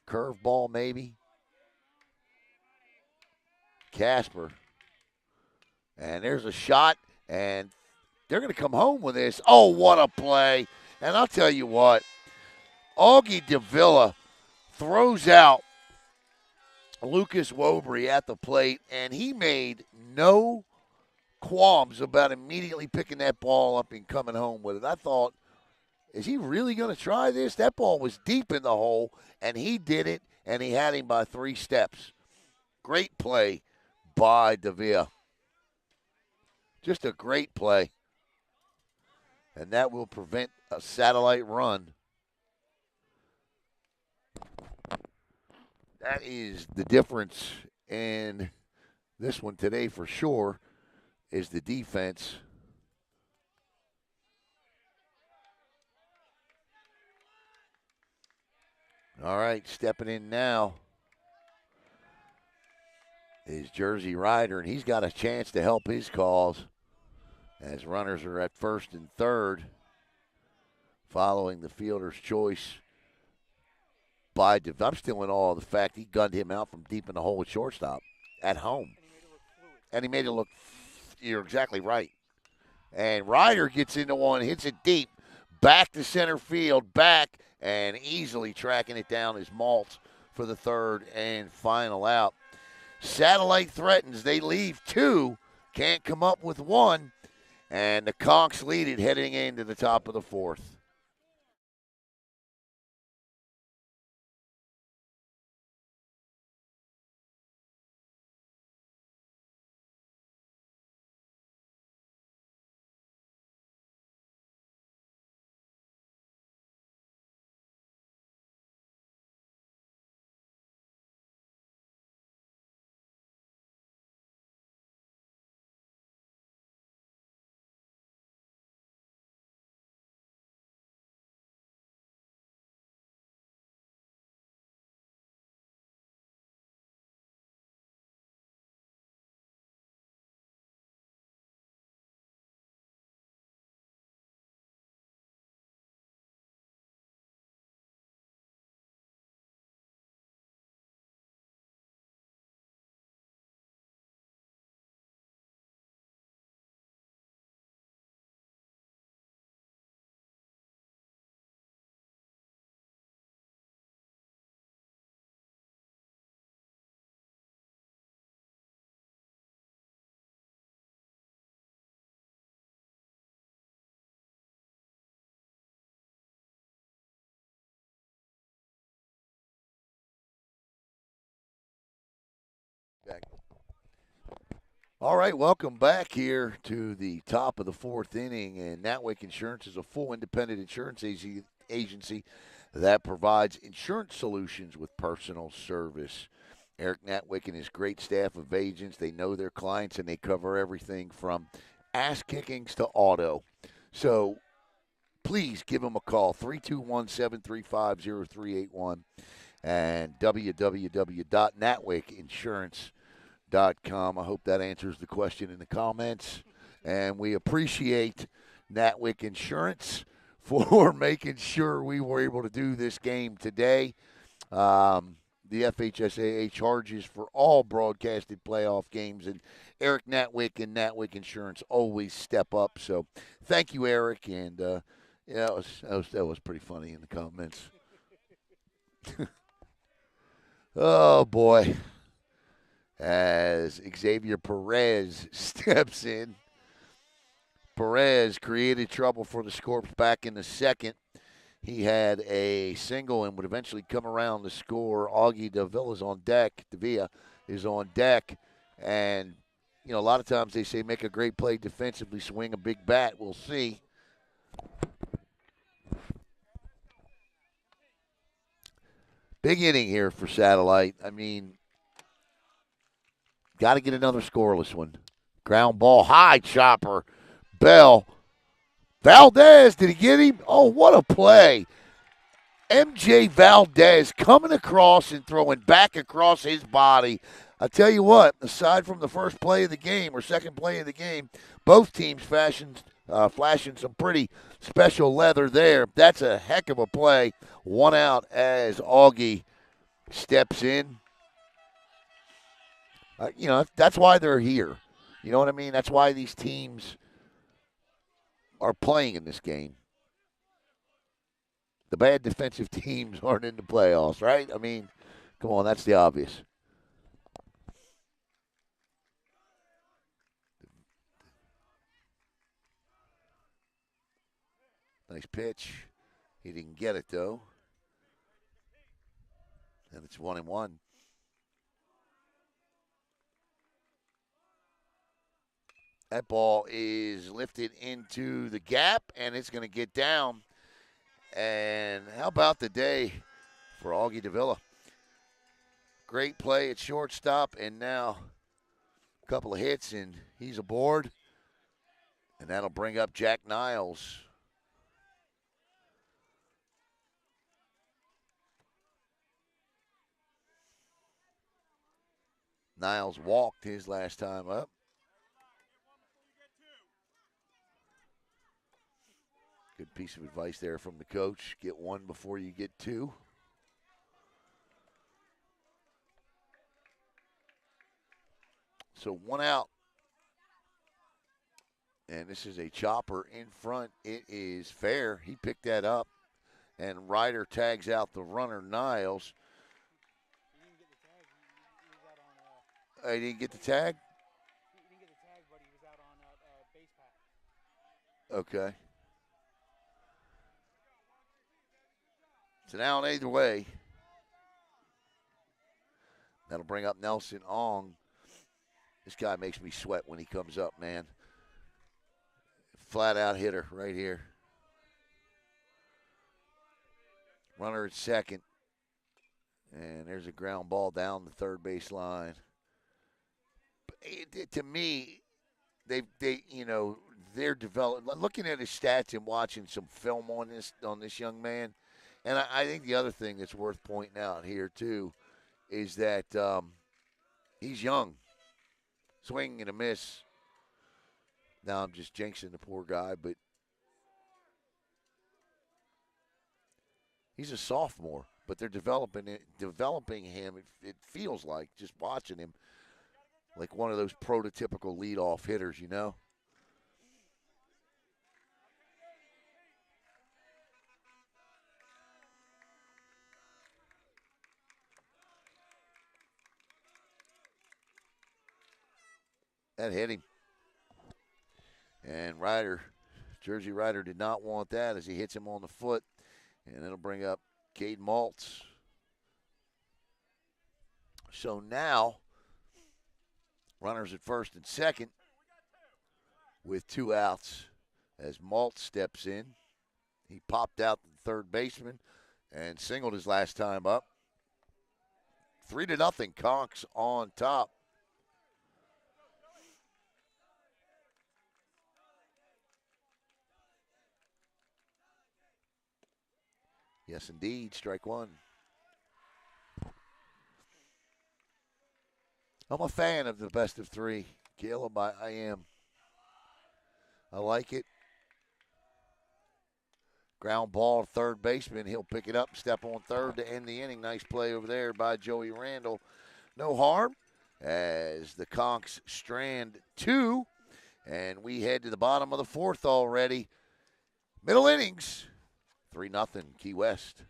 Curveball maybe. Casper. And there's a shot, and they're going to come home with this. Oh, what a play. And I'll tell you what, Augie Davila throws out Lucas Wobury at the plate, and he made no qualms about immediately picking that ball up and coming home with it. I thought, is he really going to try this? That ball was deep in the hole, and he did it, and he had him by 3 steps. Great play by Davila. Just a great play. And that will prevent a Satellite run. That is the difference in this one today for sure, is the defense. All right, stepping in now is Jersey Ryder, and he's got a chance to help his cause as runners are at first and third following the fielder's choice by I'm still in awe of the fact he gunned him out from deep in the hole at shortstop at home. And he made it look you're exactly right. And Ryder gets into one, hits it deep, back to center field, back, and easily tracking it down is Maltz for the third and final out. Satellite threatens. They leave 2, can't come up with 1, and the Conchs lead it heading into the top of the 4th. All right, welcome back here to the top of the 4th inning. And Natwick Insurance is a full independent insurance agency that provides insurance solutions with personal service. Eric Natwick and his great staff of agents, they know their clients and they cover everything from ass kickings to auto. So please give them a call, 321-735-0381 and www.natwickinsurance.com. I hope that answers the question in the comments. And we appreciate Natwick Insurance for making sure we were able to do this game today. The FHSAA charges for all broadcasted playoff games, and Eric Natwick and Natwick Insurance always step up. So thank you, Eric. And yeah, that was pretty funny in the comments. Oh, boy. As Xavier Perez steps in. Perez created trouble for the Scorps back in the 2nd. He had a single and would eventually come around to score. Augie Davila is on deck. Davila is on deck. And, you know, a lot of times they say make a great play defensively, swing a big bat. We'll see. Big inning here for Satellite. I mean, got to get another scoreless one. Ground ball, high chopper. Bell. Valdez, did he get him? Oh, what a play. MJ Valdez coming across and throwing back across his body. I tell you what, aside from the first play of the game or second play of the game, both teams flashing some pretty special leather there. That's a heck of a play. 1 out as Augie steps in. You know, that's why they're here. You know what I mean? That's why these teams are playing in this game. The bad defensive teams aren't in the playoffs, right? I mean, come on, that's the obvious. Nice pitch. He didn't get it, though. And it's 1-1. That ball is lifted into the gap, and it's going to get down. And how about the day for Augie Davila? Great play at shortstop, and now a couple of hits, and he's aboard. And that'll bring up Jack Niles. Niles walked his last time up. Good piece of advice there from the coach. Get 1 before you get 2. So 1 out. And this is a chopper in front. It is fair. He picked that up. And Ryder tags out the runner, Niles. He didn't get the tag? He didn't get the tag, but he was out on base path. Okay. So now either way, that'll bring up Nelson Ong. This guy makes me sweat when he comes up, man. Flat out hitter right here. Runner at second. And there's a ground ball down the third base line. To me, they're developing. Looking at his stats and watching some film on this young man, and I think the other thing that's worth pointing out here too is that he's young, swing and a miss. Now I'm just jinxing the poor guy, but he's a sophomore. But they're developing him. It feels like just watching him, like one of those prototypical leadoff hitters, you know. That hit him. And Jersey Ryder did not want that as he hits him on the foot. And it'll bring up Cade Maltz. So now, runners at first and second with 2 outs as Maltz steps in. He popped out the third baseman and singled his last time up. 3-0, Conchs on top. Yes, indeed. Strike one. I'm a fan of the best of 3. Caleb, I am. I like it. Ground ball, third baseman. He'll pick it up, step on third to end the inning. Nice play over there by Joey Randall. No harm as the Conchs strand 2. And we head to the bottom of the 4th already. Middle innings. 3-0, Key West.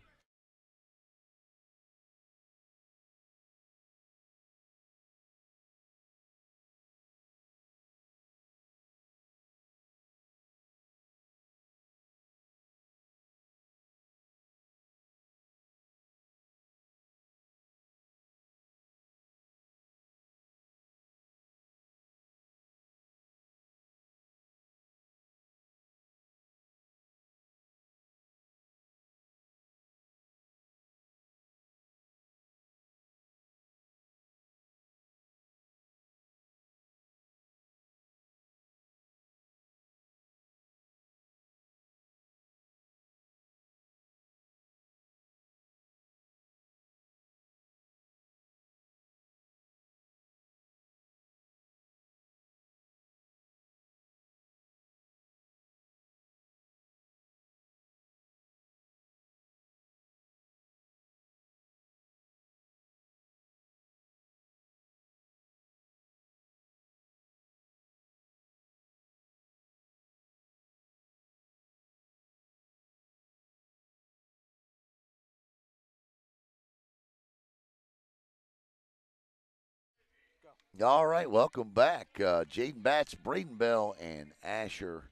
All right, welcome back. Jaden Batts, Braden Bell, and Asher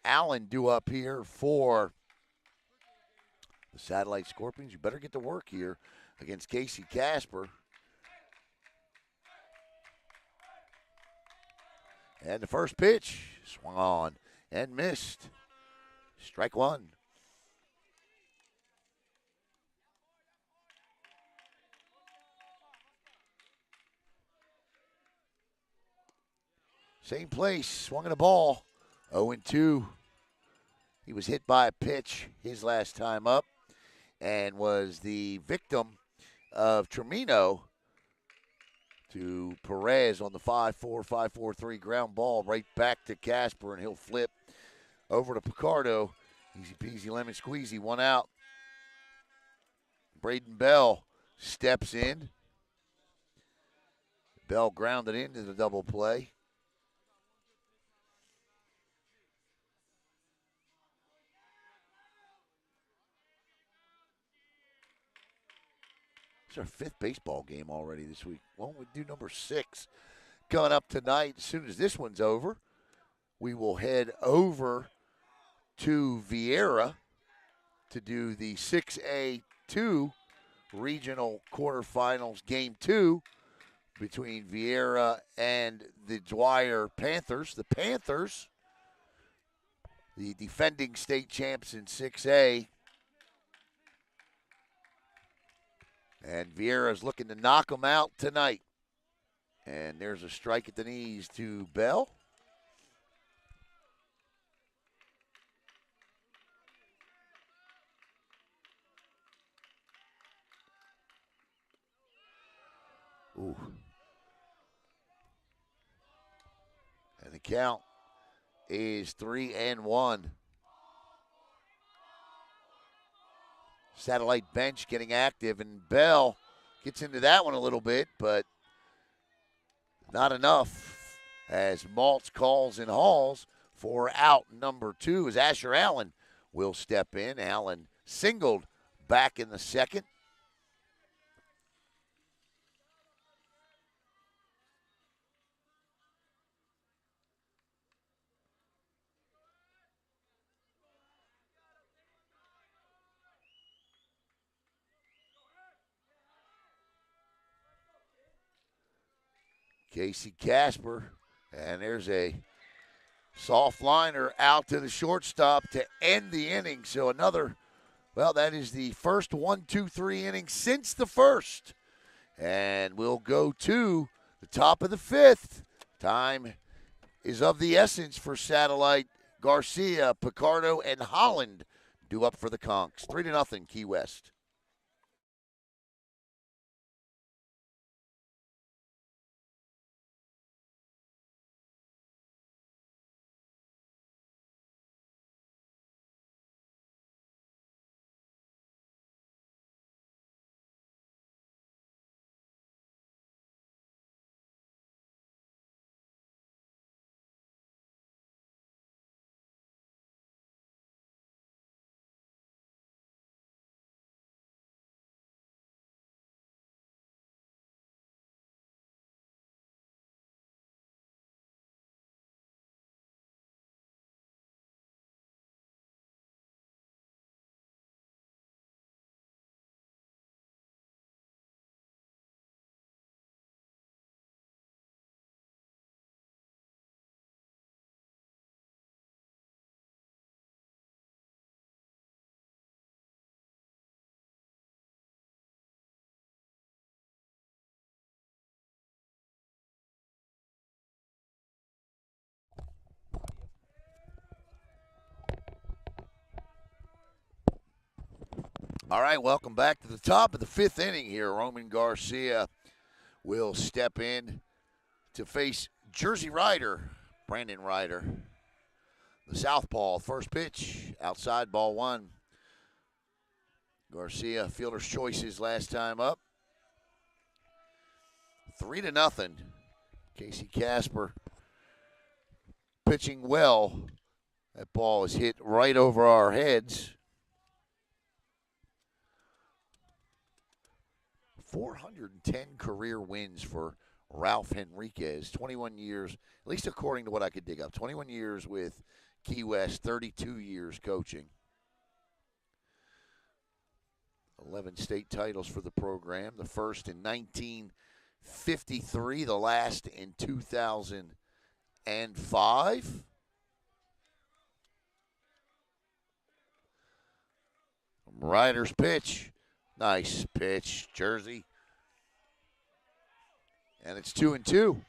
Allen due up here for the Satellite Scorpions. You better get to work here against Casey Casper. And the first pitch, swung on and missed. Strike one. Same place, swung at a ball. 0-2. He was hit by a pitch his last time up and was the victim of Tremino to Perez on the 5-4, 5-4-3 ground ball right back to Casper, and he'll flip over to Picardo. Easy peasy lemon squeezy, 1 out. Braden Bell steps in. Bell grounded into the double play. It's our 5th baseball game already this week. Well, we do number 6 coming up tonight. As soon as this one's over, we will head over to Vieira to do the 6A2 regional quarterfinals, game 2 between Vieira and the Dwyer Panthers. The Panthers, the defending state champs in 6A. And Vieira's looking to knock them out tonight. And there's a strike at the knees to Bell. Ooh. And the count is 3-1. Satellite bench getting active, and Bell gets into that one a little bit, but not enough as Maltz calls and hauls for out number 2 as Asher Allen will step in. Allen singled back in the 2nd. Casey Casper, and there's a soft liner out to the shortstop to end the inning. So another, well, that is the first 1-2-3 inning since the first. And we'll go to the top of the 5th. Time is of the essence for Satellite. Garcia, Picardo, and Holland due up for the Conchs. 3-0 Key West. All right, welcome back to the top of the 5th inning here. Roman Garcia will step in to face Jersey Ryder, Brandon Ryder. The southpaw, first pitch, outside, ball 1. Garcia, fielder's choices last time up. 3-0. Casey Casper pitching well. That ball is hit right over our heads. 410 career wins for Ralph Henriquez. 21 years, at least according to what I could dig up. 21 years with Key West, 32 years coaching. 11 state titles for the program. The first in 1953, the last in 2005. Ryder's pitch. Nice pitch, Jersey. And it's 2-2.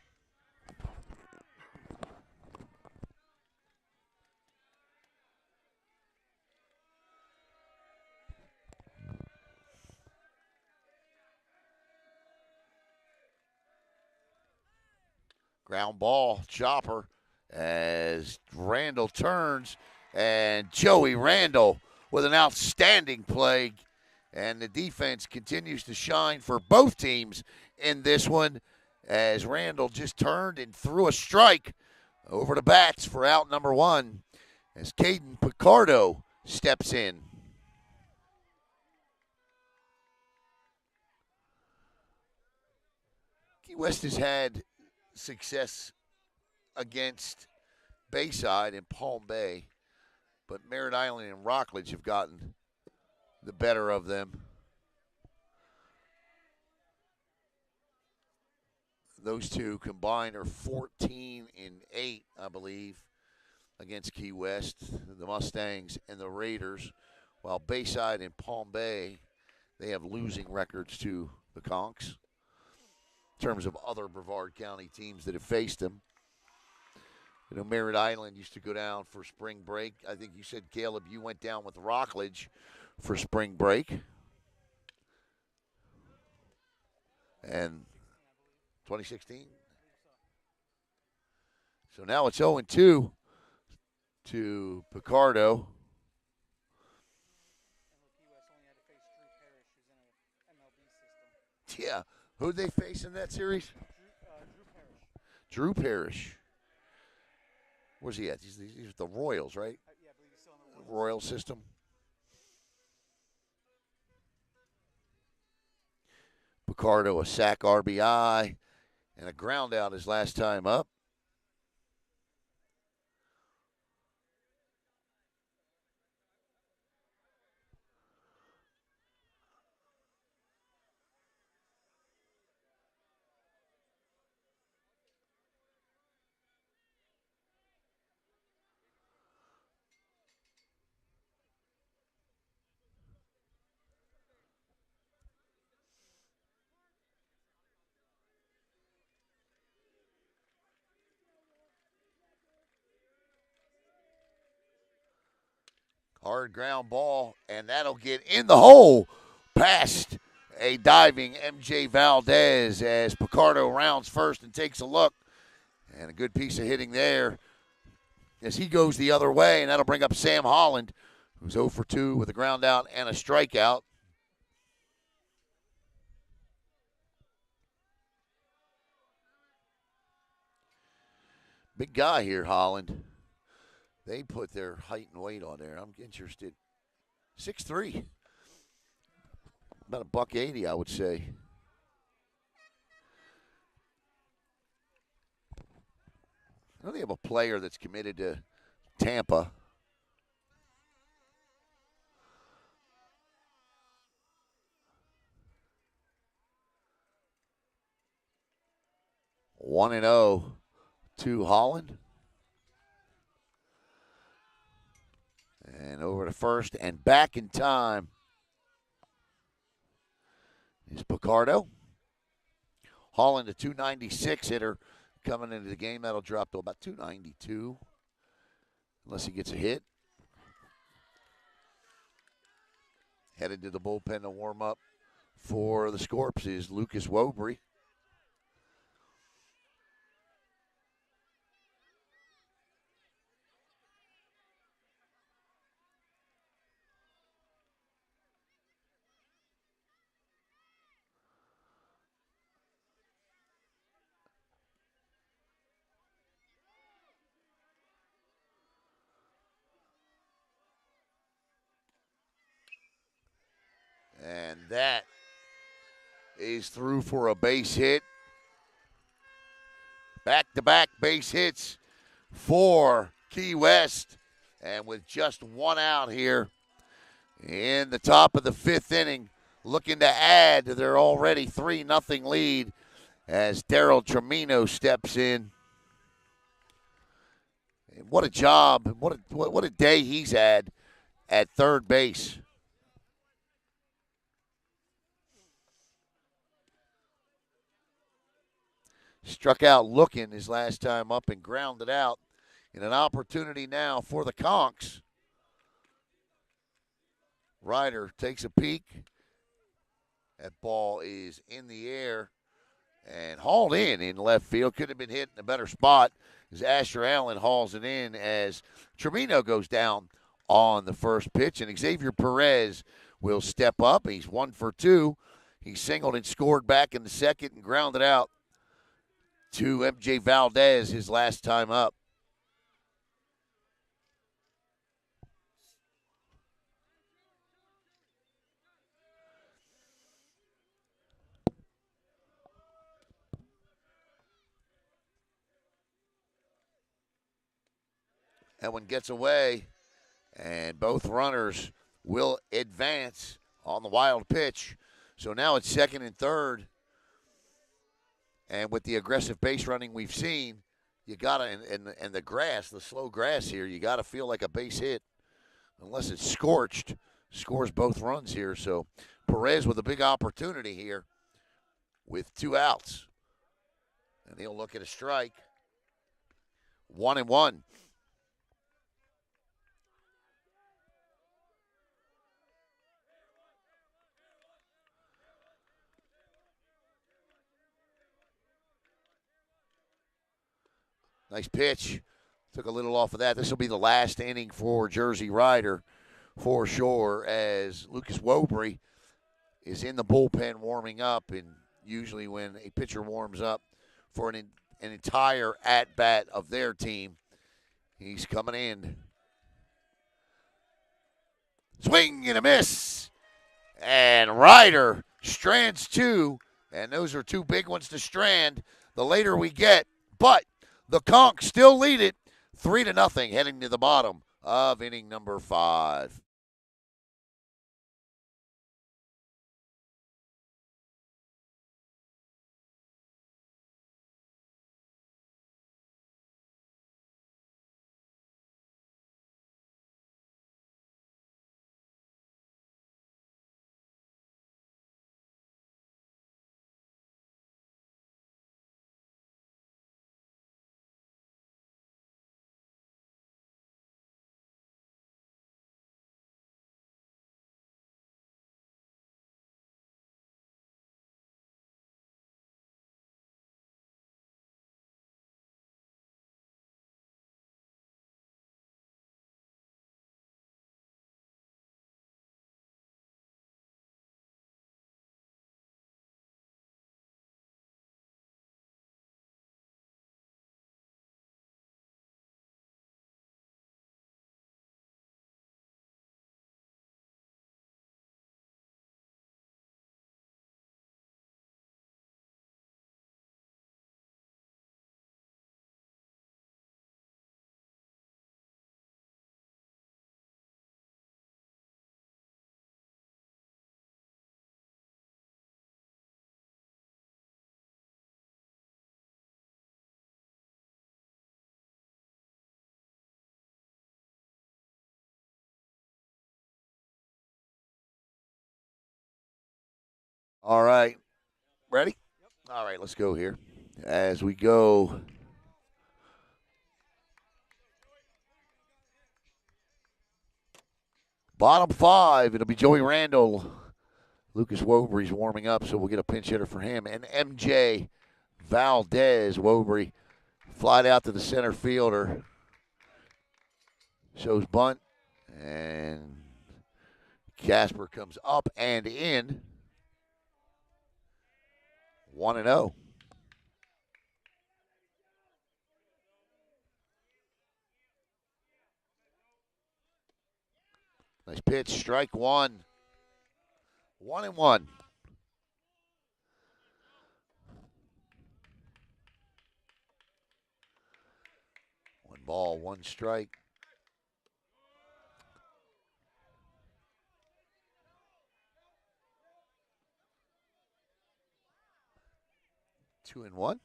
Ground ball, chopper, as Randall turns, and Joey Randall with an outstanding play. And the defense continues to shine for both teams in this one as Randall just turned and threw a strike over the bats for out number 1 as Caden Picardo steps in. Key West has had success against Bayside and Palm Bay, but Merritt Island and Rockledge have gotten the better of them. Those two combined are 14-8, I believe, against Key West, the Mustangs and the Raiders, while Bayside and Palm Bay, they have losing records to the Conchs in terms of other Brevard County teams that have faced them. You know, Merritt Island used to go down for spring break. I think you said, Caleb, you went down with Rockledge for spring break. And 2016? So now it's 0-2 to Picardo. Yeah. Who'd they face in that series? Drew Parrish. Where's he at? He's with the Royals, right? Yeah, I believe he's still in the Royal system. Picardo, a sack RBI, and a ground out his last time up. Hard ground ball, and that'll get in the hole past a diving MJ Valdez as Picardo rounds first and takes a look. And a good piece of hitting there as he goes the other way, and that'll bring up Sam Holland, who's 0 for 2 with a ground out and a strikeout. Big guy here, Holland. They put their height and weight on there. I'm interested. 6'3". About $180, I would say. I know they have a player that's committed to Tampa. One and 0 to Holland. And over to first and back in time is Picardo. Holland, a 296 hitter coming into the game. That'll drop to about 292 unless he gets a hit. Headed to the bullpen to warm up for the Scorps is Lucas Wobry. And that is through for a base hit. Back-to-back base hits for Key West. And with just one out here in the top of the fifth inning, looking to add to their already 3-0 lead as Daryl Tremino steps in. And what a job, what a day he's had at third base. Struck out looking his last time up and grounded out. And an opportunity now for the Conchs. Ryder takes a peek. That ball is in the air and hauled in left field. Could have been hit in a better spot as Asher Allen hauls it in as Tremino goes down on the first pitch. And Xavier Perez will step up. He's 1 for 2. He singled and scored back in the second and grounded out to MJ Valdez his last time up. That one gets away, and both runners will advance on the wild pitch. So now it's second and third. And with the aggressive base running we've seen, you got to, and the grass, the slow grass here, you got to feel like a base hit, unless it's scorched, scores both runs here. So Perez with a big opportunity here with 2 outs. And he'll look at a strike. 1-1. Nice pitch. Took a little off of that. This will be the last inning for Jersey Rider for sure, as Lucas Wobrey is in the bullpen warming up. And usually when a pitcher warms up for an entire at-bat of their team, he's coming in. Swing and a miss. And Ryder strands 2. And those are 2 big ones to strand the later we get. But the Conchs still lead it 3-0 heading to the bottom of inning number 5. All right. Ready? All right, let's go here. As we go. Bottom 5, it'll be Joey Randall. Lucas Wobrey's warming up, so we'll get a pinch hitter for him. And MJ Valdez. Wobrey flied out to the center fielder. Shows bunt. And Casper comes up and in. 1-0. Nice pitch, strike 1. 1-1. 1 ball, 1 strike. Two and one.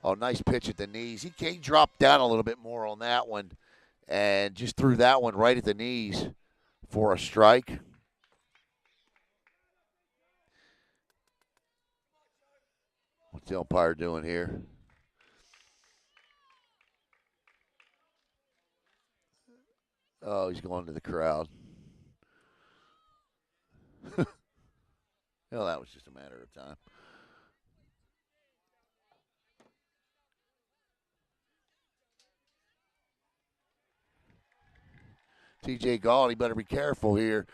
Oh, nice pitch at the knees. He dropped down a little bit more on that one and just threw that one right at the knees for a strike. What's the umpire doing here? Oh, he's going to the crowd. Well, that was just a matter of time. TJ Gaudy better be careful here.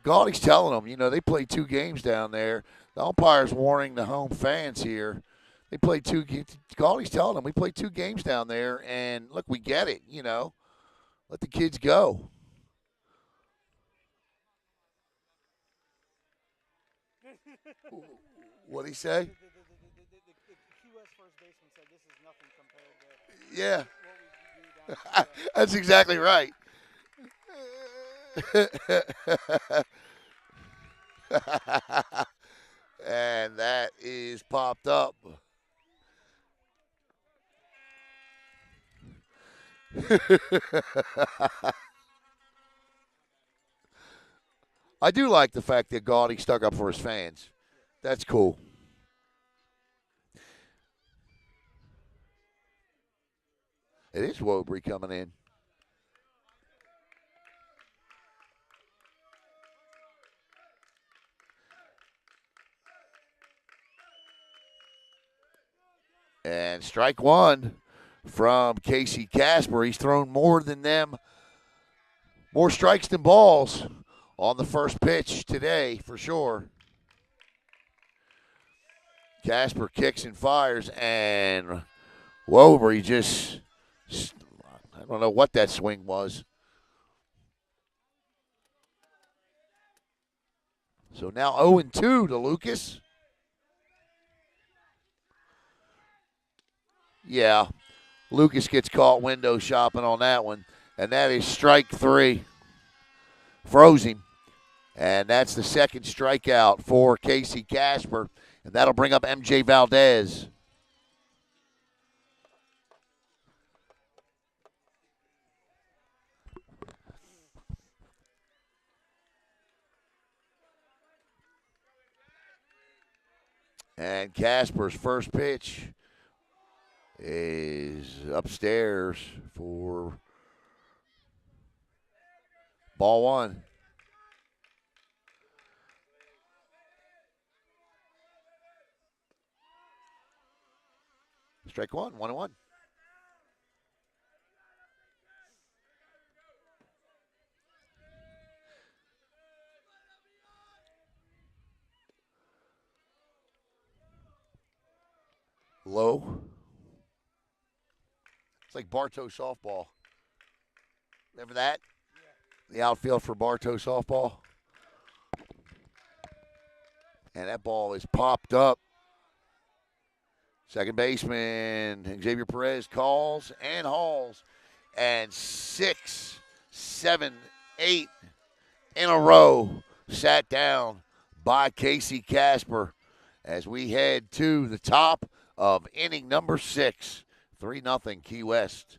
Gaudy's telling them, they play 2 games down there. The umpire's warning the home fans here. They play 2 games. Gaudy's telling them, we play 2 games down there, and look, we get it, Let the kids go. What'd he say? The Key West first baseman said this is nothing compared to Yeah, what we do down in that's exactly right. And that is popped up. I do like the fact that Gaudy stuck up for his fans. That's cool. It is Wobury coming in. And strike one from Casey Casper. He's thrown more than them, more strikes than balls on the first pitch today for sure. Casper kicks and fires, and Wobury just, I don't know what that swing was. So now 0-2 to Lucas. Yeah, Lucas gets caught window shopping on that one, and that is strike three. Froze him, and that's the second strikeout for Casey Casper, and that'll bring up MJ Valdez. And Casper's first pitch is upstairs for ball one. Strike one, 1-1. Low. It's like Bartow softball. Remember that? The outfield for Bartow softball. And that ball is popped up. Second baseman Xavier Perez calls and hauls. And 6, 7, 8 in a row sat down by Casey Casper as we head to the top of inning number 6. 3-0 Key West.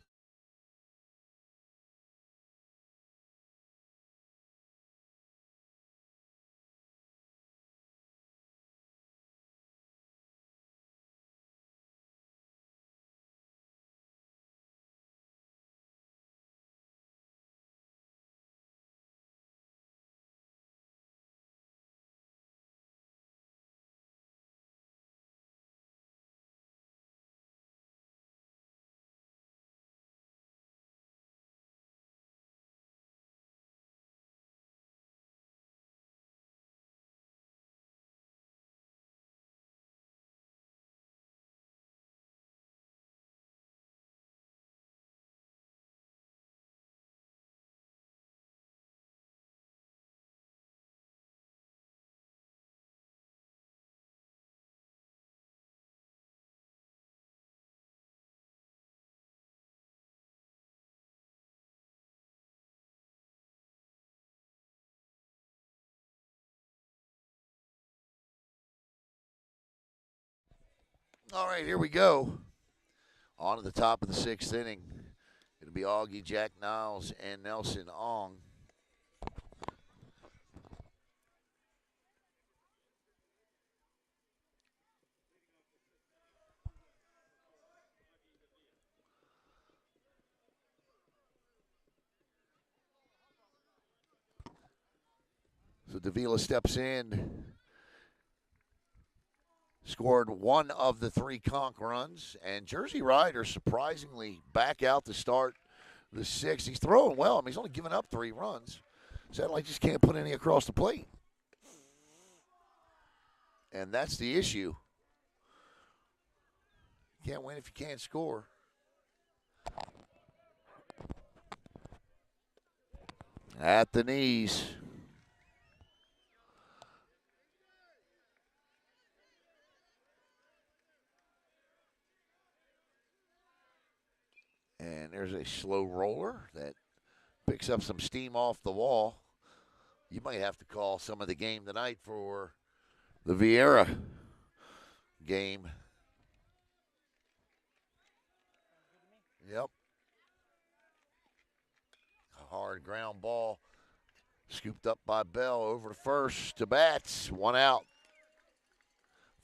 All right, here we go. On to the top of the 6th inning. It'll be Augie, Jack Niles, and Nelson Ong. So Davila steps in, scored one of the 3 Conch runs, and Jersey Rider surprisingly back out to start the 6th. He's throwing well. I mean, he's only given up 3 runs. Satellite just can't put any across the plate. And that's the issue. You can't win if you can't score. At the knees. And there's a slow roller that picks up some steam off the wall. You might have to call some of the game tonight for the Vieira game. Yep. A hard ground ball scooped up by Bell over to first to Bats. One out.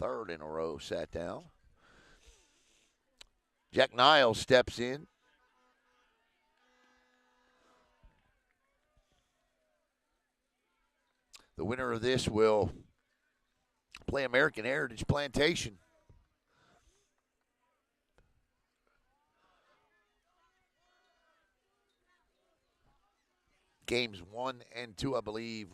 Third in a row sat down. Jack Niles steps in. The winner of this will play American Heritage Plantation. Games 1 and 2, I believe,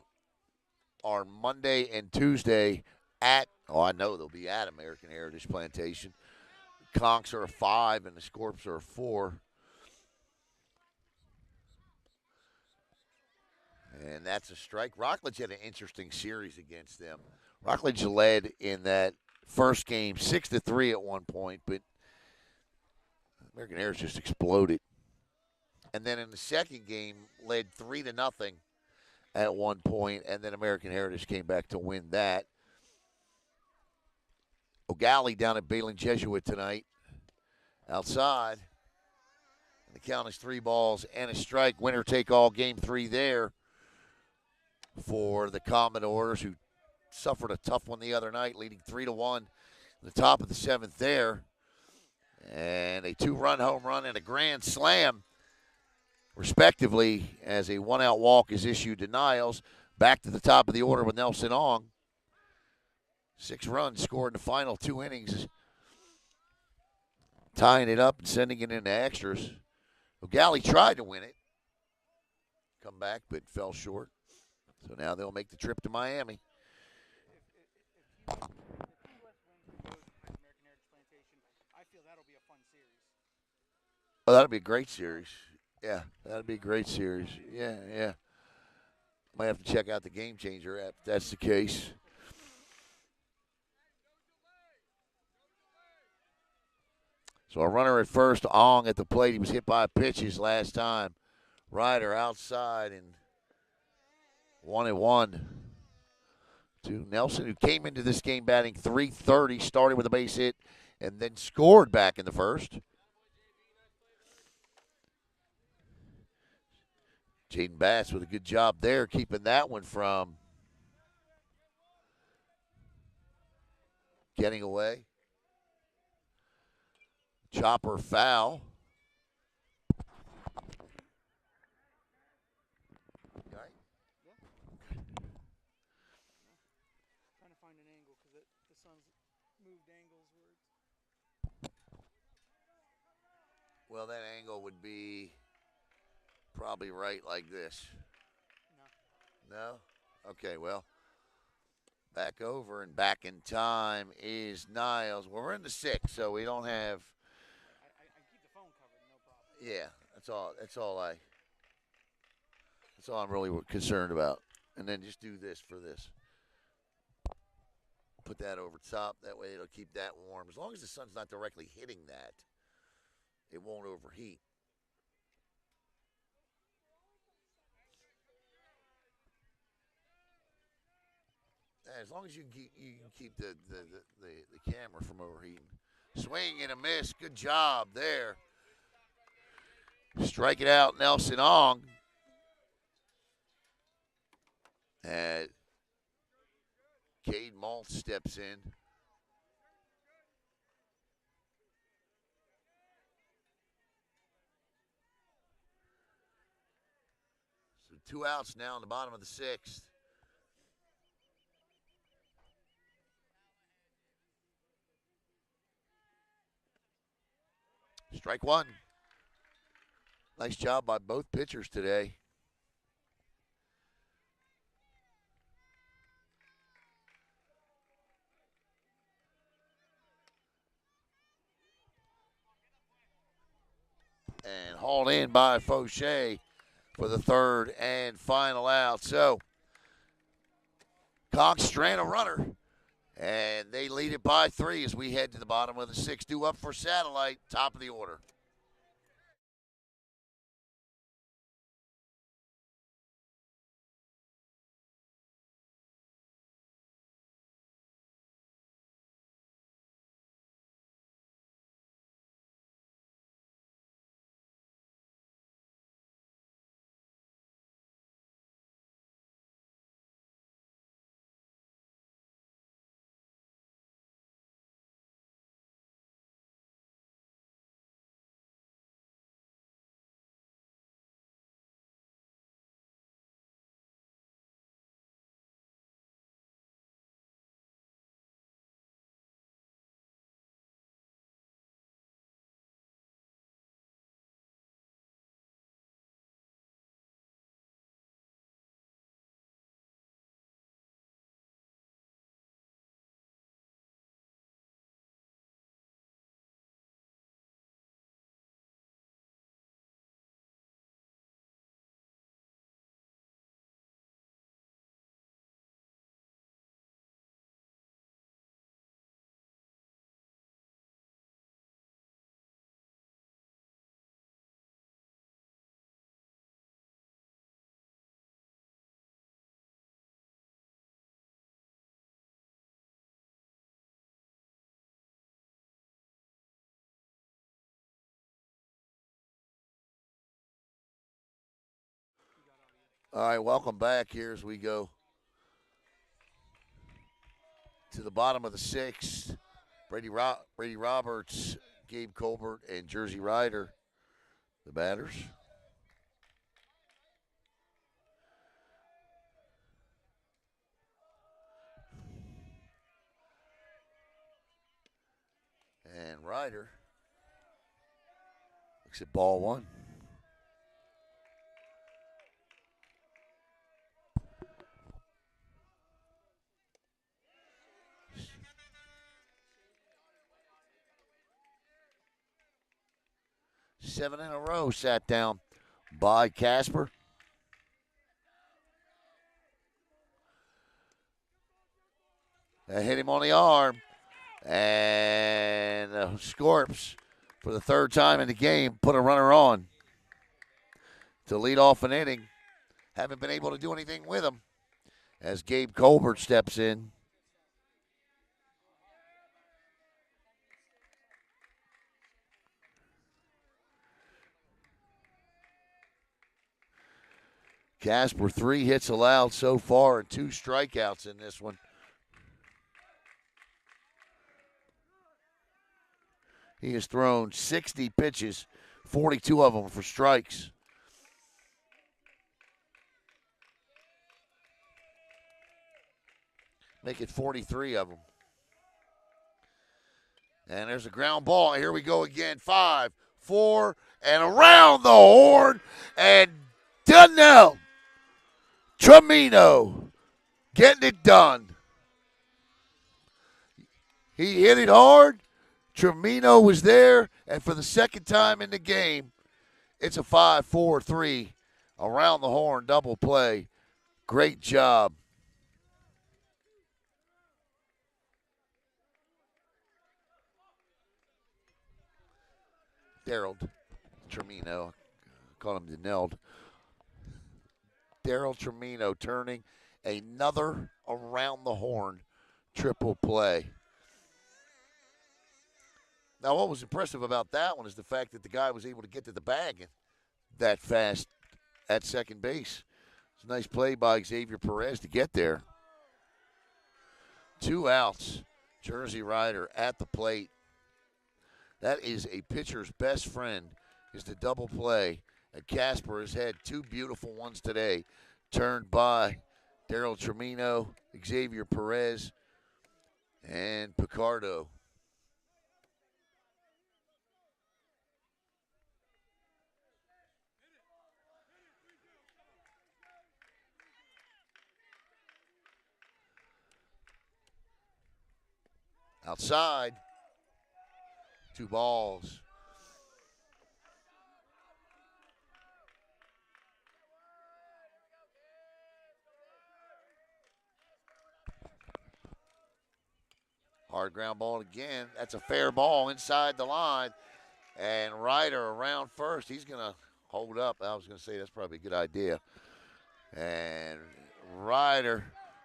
are Monday and Tuesday at, I know they'll be at American Heritage Plantation. Conchs are a 5 and the Scorps are a 4. And that's a strike. Rockledge had an interesting series against them. Rockledge led in that first game 6-3 at one point, but American Heritage just exploded. And then in the second game, led 3-0 at one point, and then American Heritage came back to win that. O'Galley down at Baylen Jesuit tonight. Outside. And the count is 3 balls and a strike. Winner take all game 3 there for the Commodores, who suffered a tough one the other night, leading 3-1 in the top of the 7th there. And a 2-run home run and a grand slam, respectively, as a 1-out walk is issued to Niles. Back to the top of the order with Nelson Ong. 6 runs scored in the final 2 innings, tying it up and sending it into extras. O'Galley tried to win it, come back, but fell short. So now they'll make the trip to Miami. If Key West wins and goes to American Heritage Plantation, I feel that'll be a fun series. Oh, that'll be a great series. Yeah, that'll be a great series. Yeah. Might have to check out the Game Changer app if that's the case. So a runner at first, Ong at the plate. He was hit by a pitch his last time. Ryder outside and 1-1 to Nelson, who came into this game batting .330, started with a base hit, and then scored back in the first. Jaden Bass with a good job there, keeping that one from getting away. Chopper foul. Trying to find an angle because the sun's moved angles where it's... Well, that angle would be probably right like this. No? Okay, well, back over and back in time is Niles. Well, we're in the 6th, so we don't have. I keep the phone covered, no problem. Yeah, that's all I'm really concerned about. And then just do this for this. Put that over top. That way it'll keep that warm. As long as the sun's not directly hitting that, it won't overheat. As long as you can keep the camera from overheating. Swing and a miss. Good job there. Strike it out, Nelson Ong. And Cade Maltz steps in. So 2 outs now in the bottom of the 6th. Strike 1. Nice job by both pitchers today. And hauled in by Fauché for the 3rd and final out. So, Conchs strand a runner, and they lead it by 3 as we head to the bottom of the 6th. Due up for Satellite, top of the order. All right, welcome back here as we go to the bottom of the sixth. Brady Roberts, Gabe Colbert, and Jersey Ryder, the batters. And Ryder looks at ball one. Seven in a row sat down by Casper. That hit him on the arm. And Scorps, for the third time in the game, put a runner on to lead off an inning. Haven't been able to do anything with him as Gabe Colbert steps in. Casper, 3 hits allowed so far and 2 strikeouts in this one. He has thrown 60 pitches, 42 of them for strikes. Make it 43 of them. And there's a ground ball. Here we go again. 5, 4, and around the horn. And Donnell Tramino getting it done. He hit it hard. Tramino was there. And for the second time in the game, it's a 5-4-3 around the horn double play. Great job. Daryl Tramino, call him Donnell. Daryl Tramino turning another around the horn triple play. Now, what was impressive about that one is the fact that the guy was able to get to the bag that fast at second base. It's a nice play by Xavier Perez to get there. 2 outs. Jersey Ryder at the plate. That is a pitcher's best friend, is the double play. And Casper has had 2 beautiful ones today, turned by Daryl Tramino, Xavier Perez, and Picardo. Outside, 2 balls. Hard ground ball again. That's a fair ball inside the line. And Ryder around first. He's going to hold up. I was going to say that's probably a good idea. And Ryder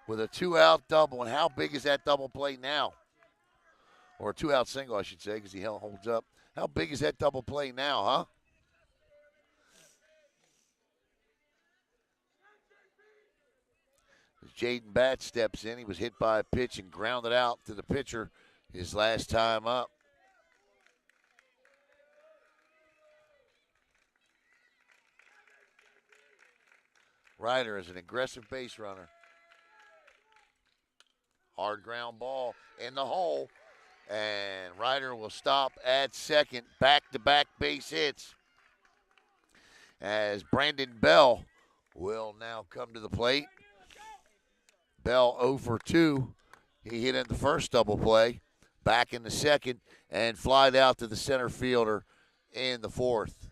with a 2-out double. And how big is that double play now? Or a 2-out single, I should say, because he holds up. How big is that double play now, huh? As Jaden Batts steps in, he was hit by a pitch and grounded out to the pitcher his last time up. Ryder is an aggressive base runner. Hard ground ball in the hole. And Ryder will stop at second. Back-to-back base hits. As Brandon Bell will now come to the plate. Bell 0 for 2. He hit in the first double play. Back in the second. And flied out to the center fielder in the fourth.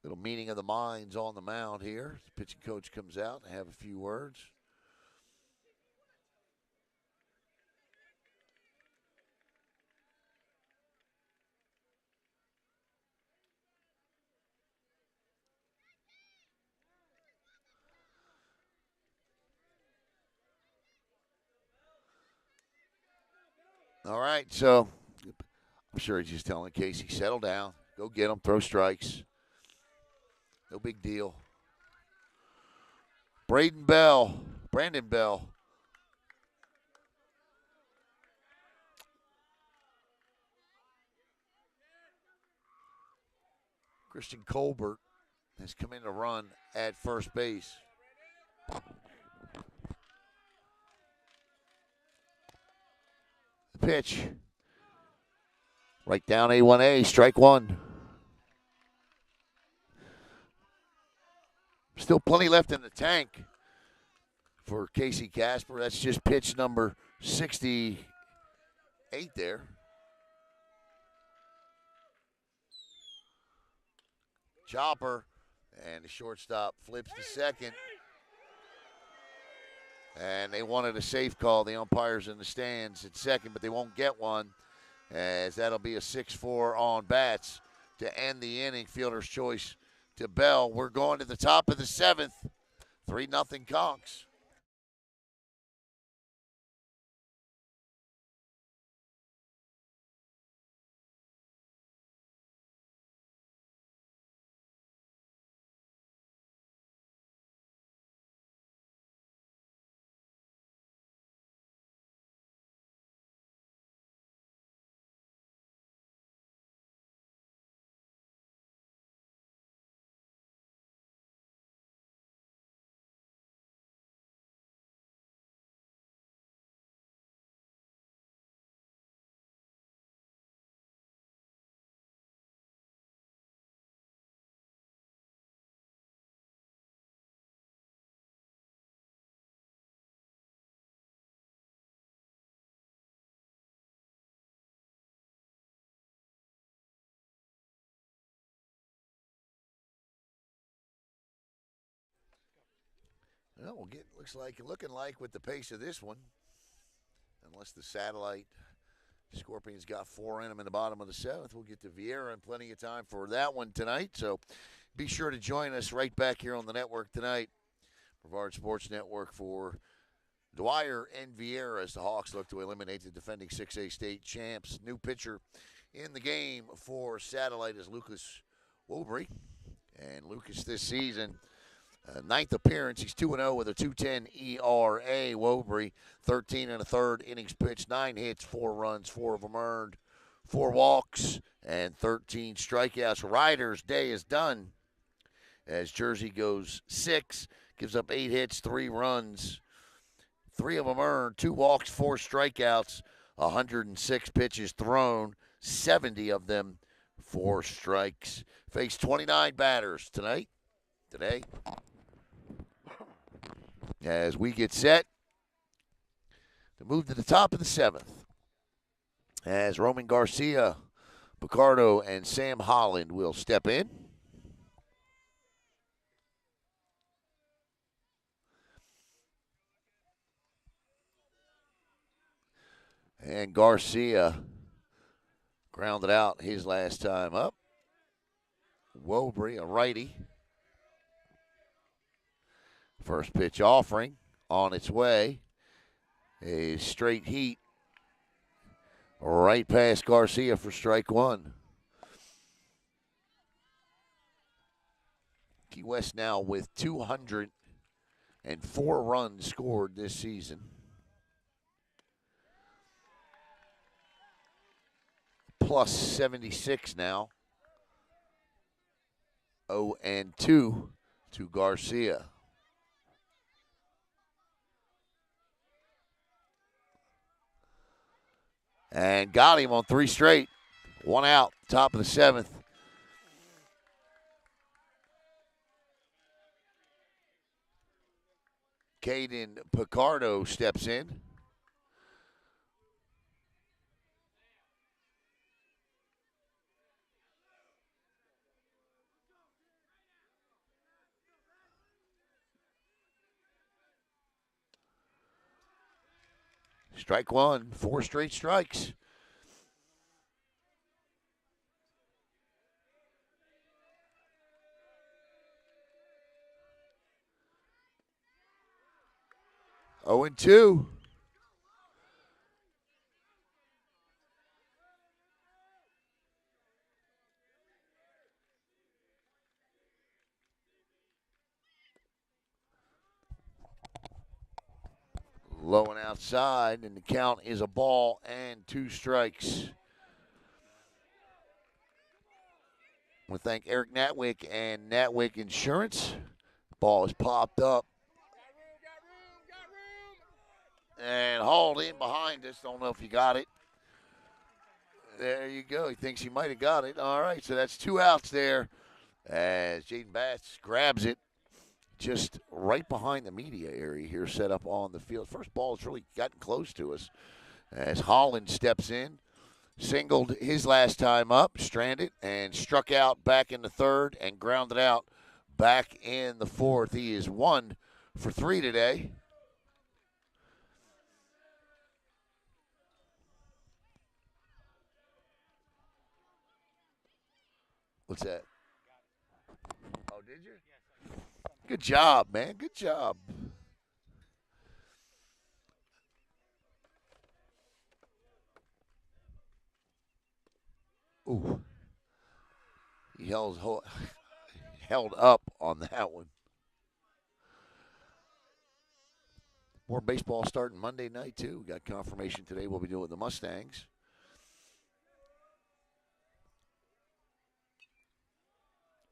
Little meeting of the minds on the mound here. The pitching coach comes out and have a few words. All right, so I'm sure he's just telling Casey, settle down, go get him, throw strikes. No big deal. Brandon Bell. Christian Colbert has come in to run at first base. The pitch. Right down A1A, strike one. Still plenty left in the tank for Casey Casper. That's just pitch number 68 there. Chopper, and the shortstop flips to second. And they wanted a safe call, the umpires in the stands at second, but they won't get one, as that'll be a 6-4 on bats to end the inning. Fielder's choice to Bell. We're going to the top of the seventh. 3-0 Conchs. Well, looking like with the pace of this one, unless the satellite Scorpions got 4 in them in the bottom of the seventh, we'll get to Vieira and plenty of time for that one tonight. So be sure to join us right back here on the network tonight, Brevard Sports Network, for Dwyer and Vieira as the Hawks look to eliminate the defending 6A state champs. New pitcher in the game for Satellite is Lucas Wobry. And Lucas this season, ninth appearance, he's 2-0 with a 2.10 ERA. Wobry, 13 and a third innings pitched, 9 hits, 4 runs, 4 of them earned, 4 walks, and 13 strikeouts. Ryder's day is done as Jersey goes 6, gives up 8 hits, 3 runs, 3 of them earned, 2 walks, 4 strikeouts, 106 pitches thrown, 70 of them 4 strikes. Faced 29 batters today, as we get set to move to the top of the seventh, as Roman Garcia, Picardo, and Sam Holland will step in. And Garcia grounded out his last time up. Wobry, a righty. First pitch offering on its way. A straight heat right past Garcia for strike one. Key West now with 204 runs scored this season. Plus 76 now. 0-2 to Garcia. And got him on 3 straight. 1 out, top of the seventh. Caden Picardo steps in. Strike one, 4 straight strikes. Oh, and 2. Low and outside, and the count is a ball and 2 strikes. I want to thank Eric Natwick and Natwick Insurance. Ball is popped up and hauled in behind us. Don't know if you got it. There you go. He thinks he might have got it. All right, so that's 2 outs there as Jaden Bass grabs it just right behind the media area here, set up on the field. First ball has really gotten close to us as Holland steps in, singled his last time up, stranded, and struck out back in the third and grounded out back in the fourth. He is 1 for 3 today. What's that? Oh, did you? Good job, man. Good job. Ooh. He held up on that one. More baseball starting Monday night, too. We got confirmation today we'll be doing the Mustangs.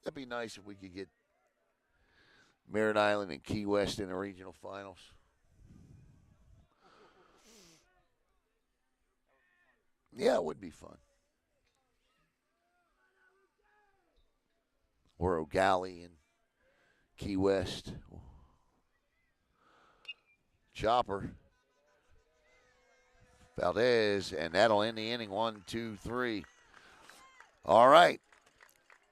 That'd be nice if we could get Merritt Island and Key West in the regional finals. Yeah, it would be fun. Or O'Galley and Key West. Chopper. Valdez, and that'll end the inning. 1, 2, 3. All right.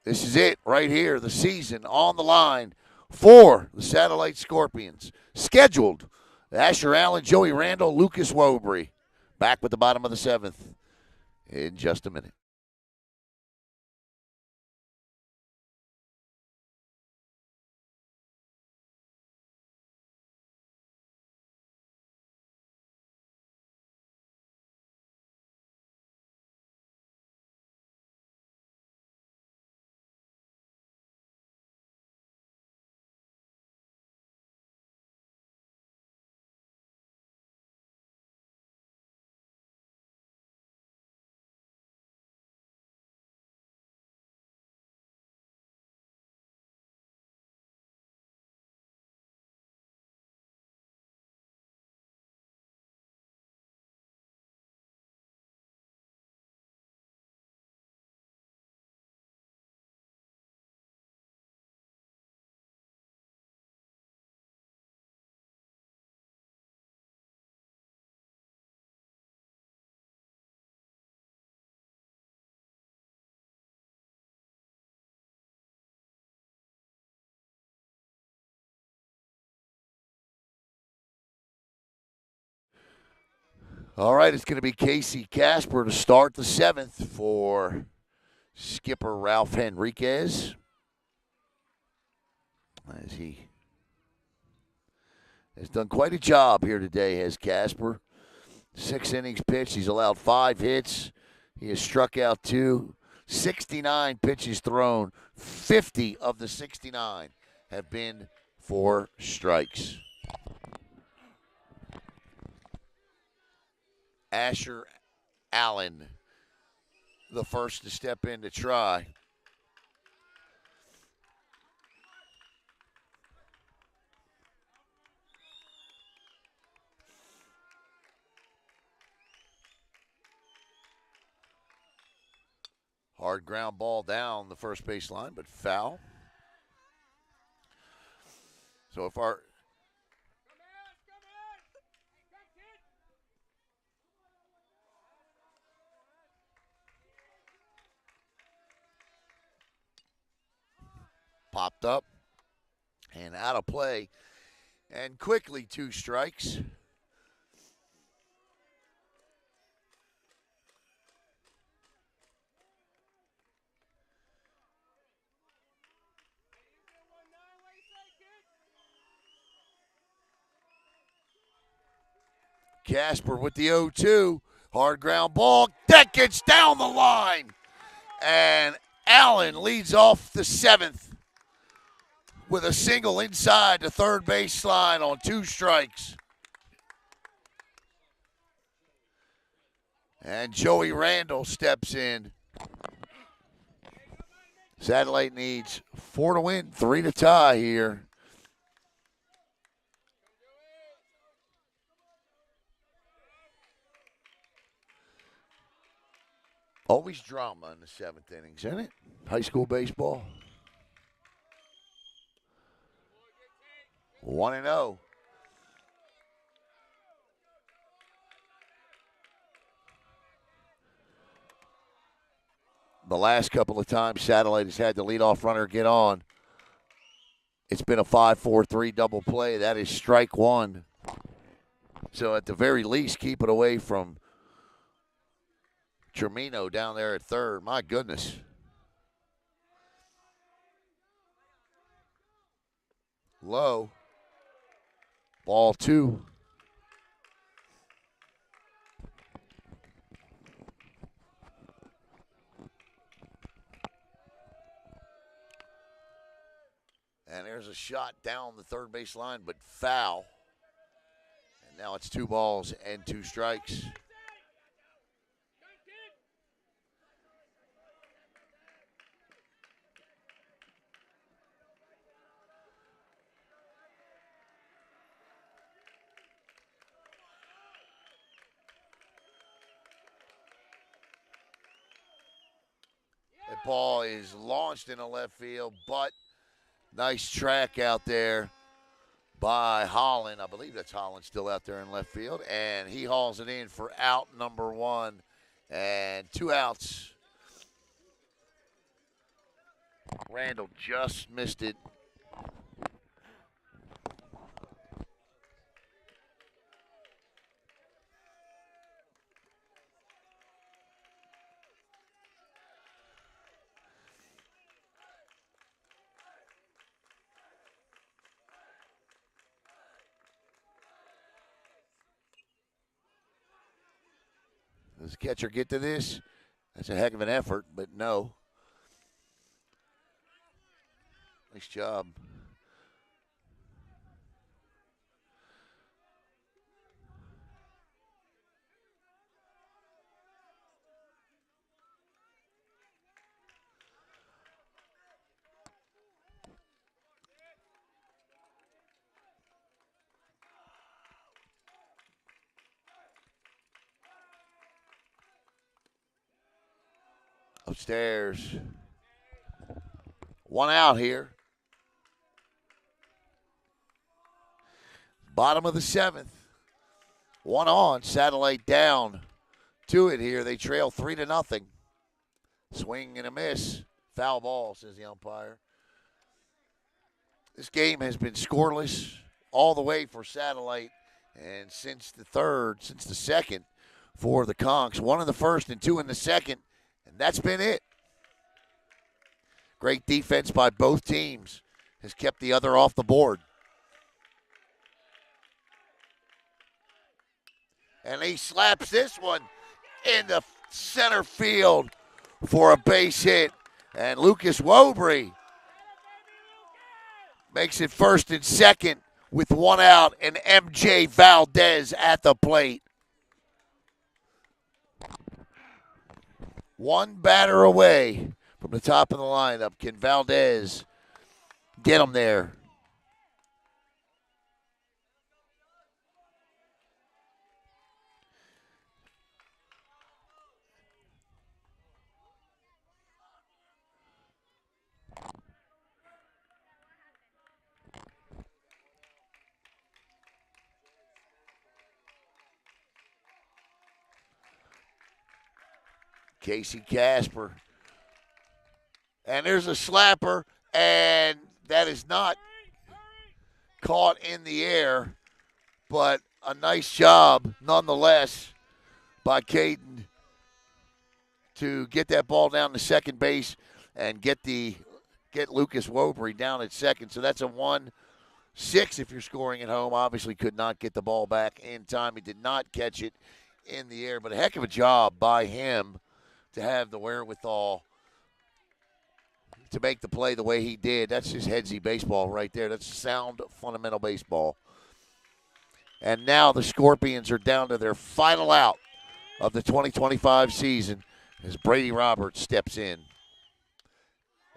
This is it right here. The season on the line for the Satellite Scorpions. Scheduled, Asher Allen, Joey Randall, Lucas Wobrey. Back with the bottom of the 7th in just a minute. All right, it's going to be Casey Casper to start the 7th for skipper Ralph Henriquez. As he has done quite a job here today, has Casper. 6 innings pitched. He's allowed 5 hits. He has struck out 2. 69 pitches thrown. 50 of the 69 have been for strikes. Asher Allen, the first to step in to try. Hard ground ball down the first base line, but foul. So if our popped up and out of play, and quickly 2 strikes. Casper with the 0-2. Hard ground ball. That gets down the line. And Allen leads off the 7th with a single inside the third base line on 2 strikes. And Joey Randall steps in. Satellite needs 4 to win, 3 to tie here. Always drama in the 7th innings, isn't it? High school baseball. 1-0. The last couple of times Satellite has had the leadoff runner get on, it's been a 5-4-3 double play. That is strike one. So at the very least, keep it away from Termino down there at third. My goodness. Low. Ball 2. And there's a shot down the third base line, but foul. And now it's 2 balls and 2 strikes. That ball is launched into left field, but nice track out there by Holland. I believe that's Holland still out there in left field. And he hauls it in for out number 1. And 2 outs. Randall just missed it. Does the catcher get to this? That's a heck of an effort, but no. Nice job. Upstairs. 1 out here. Bottom of the 7th. 1 on. Satellite down to it here. They trail 3-0. Swing and a miss. Foul ball, says the umpire. This game has been scoreless all the way for Satellite. And since the second for the Conchs. 1 in the first and 2 in the second. And that's been it. Great defense by both teams has kept the other off the board. And he slaps this one in the center field for a base hit. And Lucas Wobry makes it first and second with 1 out, and MJ Valdez at the plate. 1 batter away from the top of the lineup. Can Valdez get him there? Casey Casper. And there's a slapper, and that is not caught in the air, but a nice job nonetheless by Caden to get that ball down to second base and get Lucas Wobry down at second. So that's a 1-6 if you're scoring at home. Obviously could not get the ball back in time. He did not catch it in the air, but a heck of a job by him to have the wherewithal to make the play the way he did. That's just headsy baseball right there. That's sound, fundamental baseball. And now the Scorpions are down to their final out of the 2025 season as Brady Roberts steps in.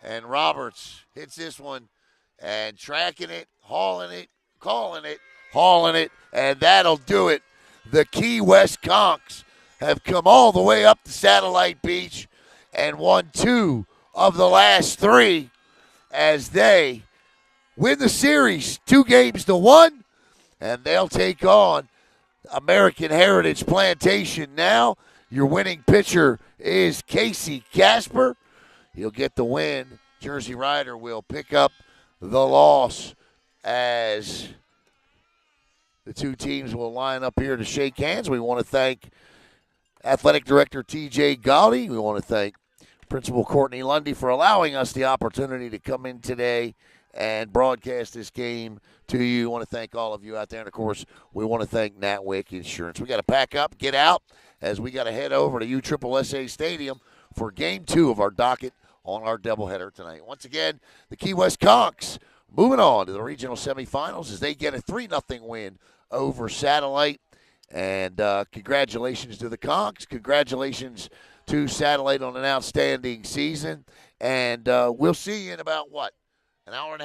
And Roberts hits this one and tracking it, hauling it, calling it, hauling it, and that'll do it. The Key West Conchs have come all the way up to Satellite Beach and won 2 of the last 3 as they win the series 2-1, and they'll take on American Heritage Plantation now. Your winning pitcher is Casey Casper. He'll get the win. Jersey Rider will pick up the loss as the two teams will line up here to shake hands. We want to thank Athletic Director T.J. Gowdy. We want to thank Principal Courtney Lundy for allowing us the opportunity to come in today and broadcast this game to you. We want to thank all of you out there. And, of course, we want to thank NatWick Insurance. We got to pack up, get out, as we got to head over to USSSA Stadium for Game 2 of our docket on our doubleheader tonight. Once again, the Key West Conchs moving on to the regional semifinals as they get a 3-0 win over Satellite. And congratulations to the Conchs. Congratulations to Satellite on an outstanding season. And we'll see you in about, an hour and a half?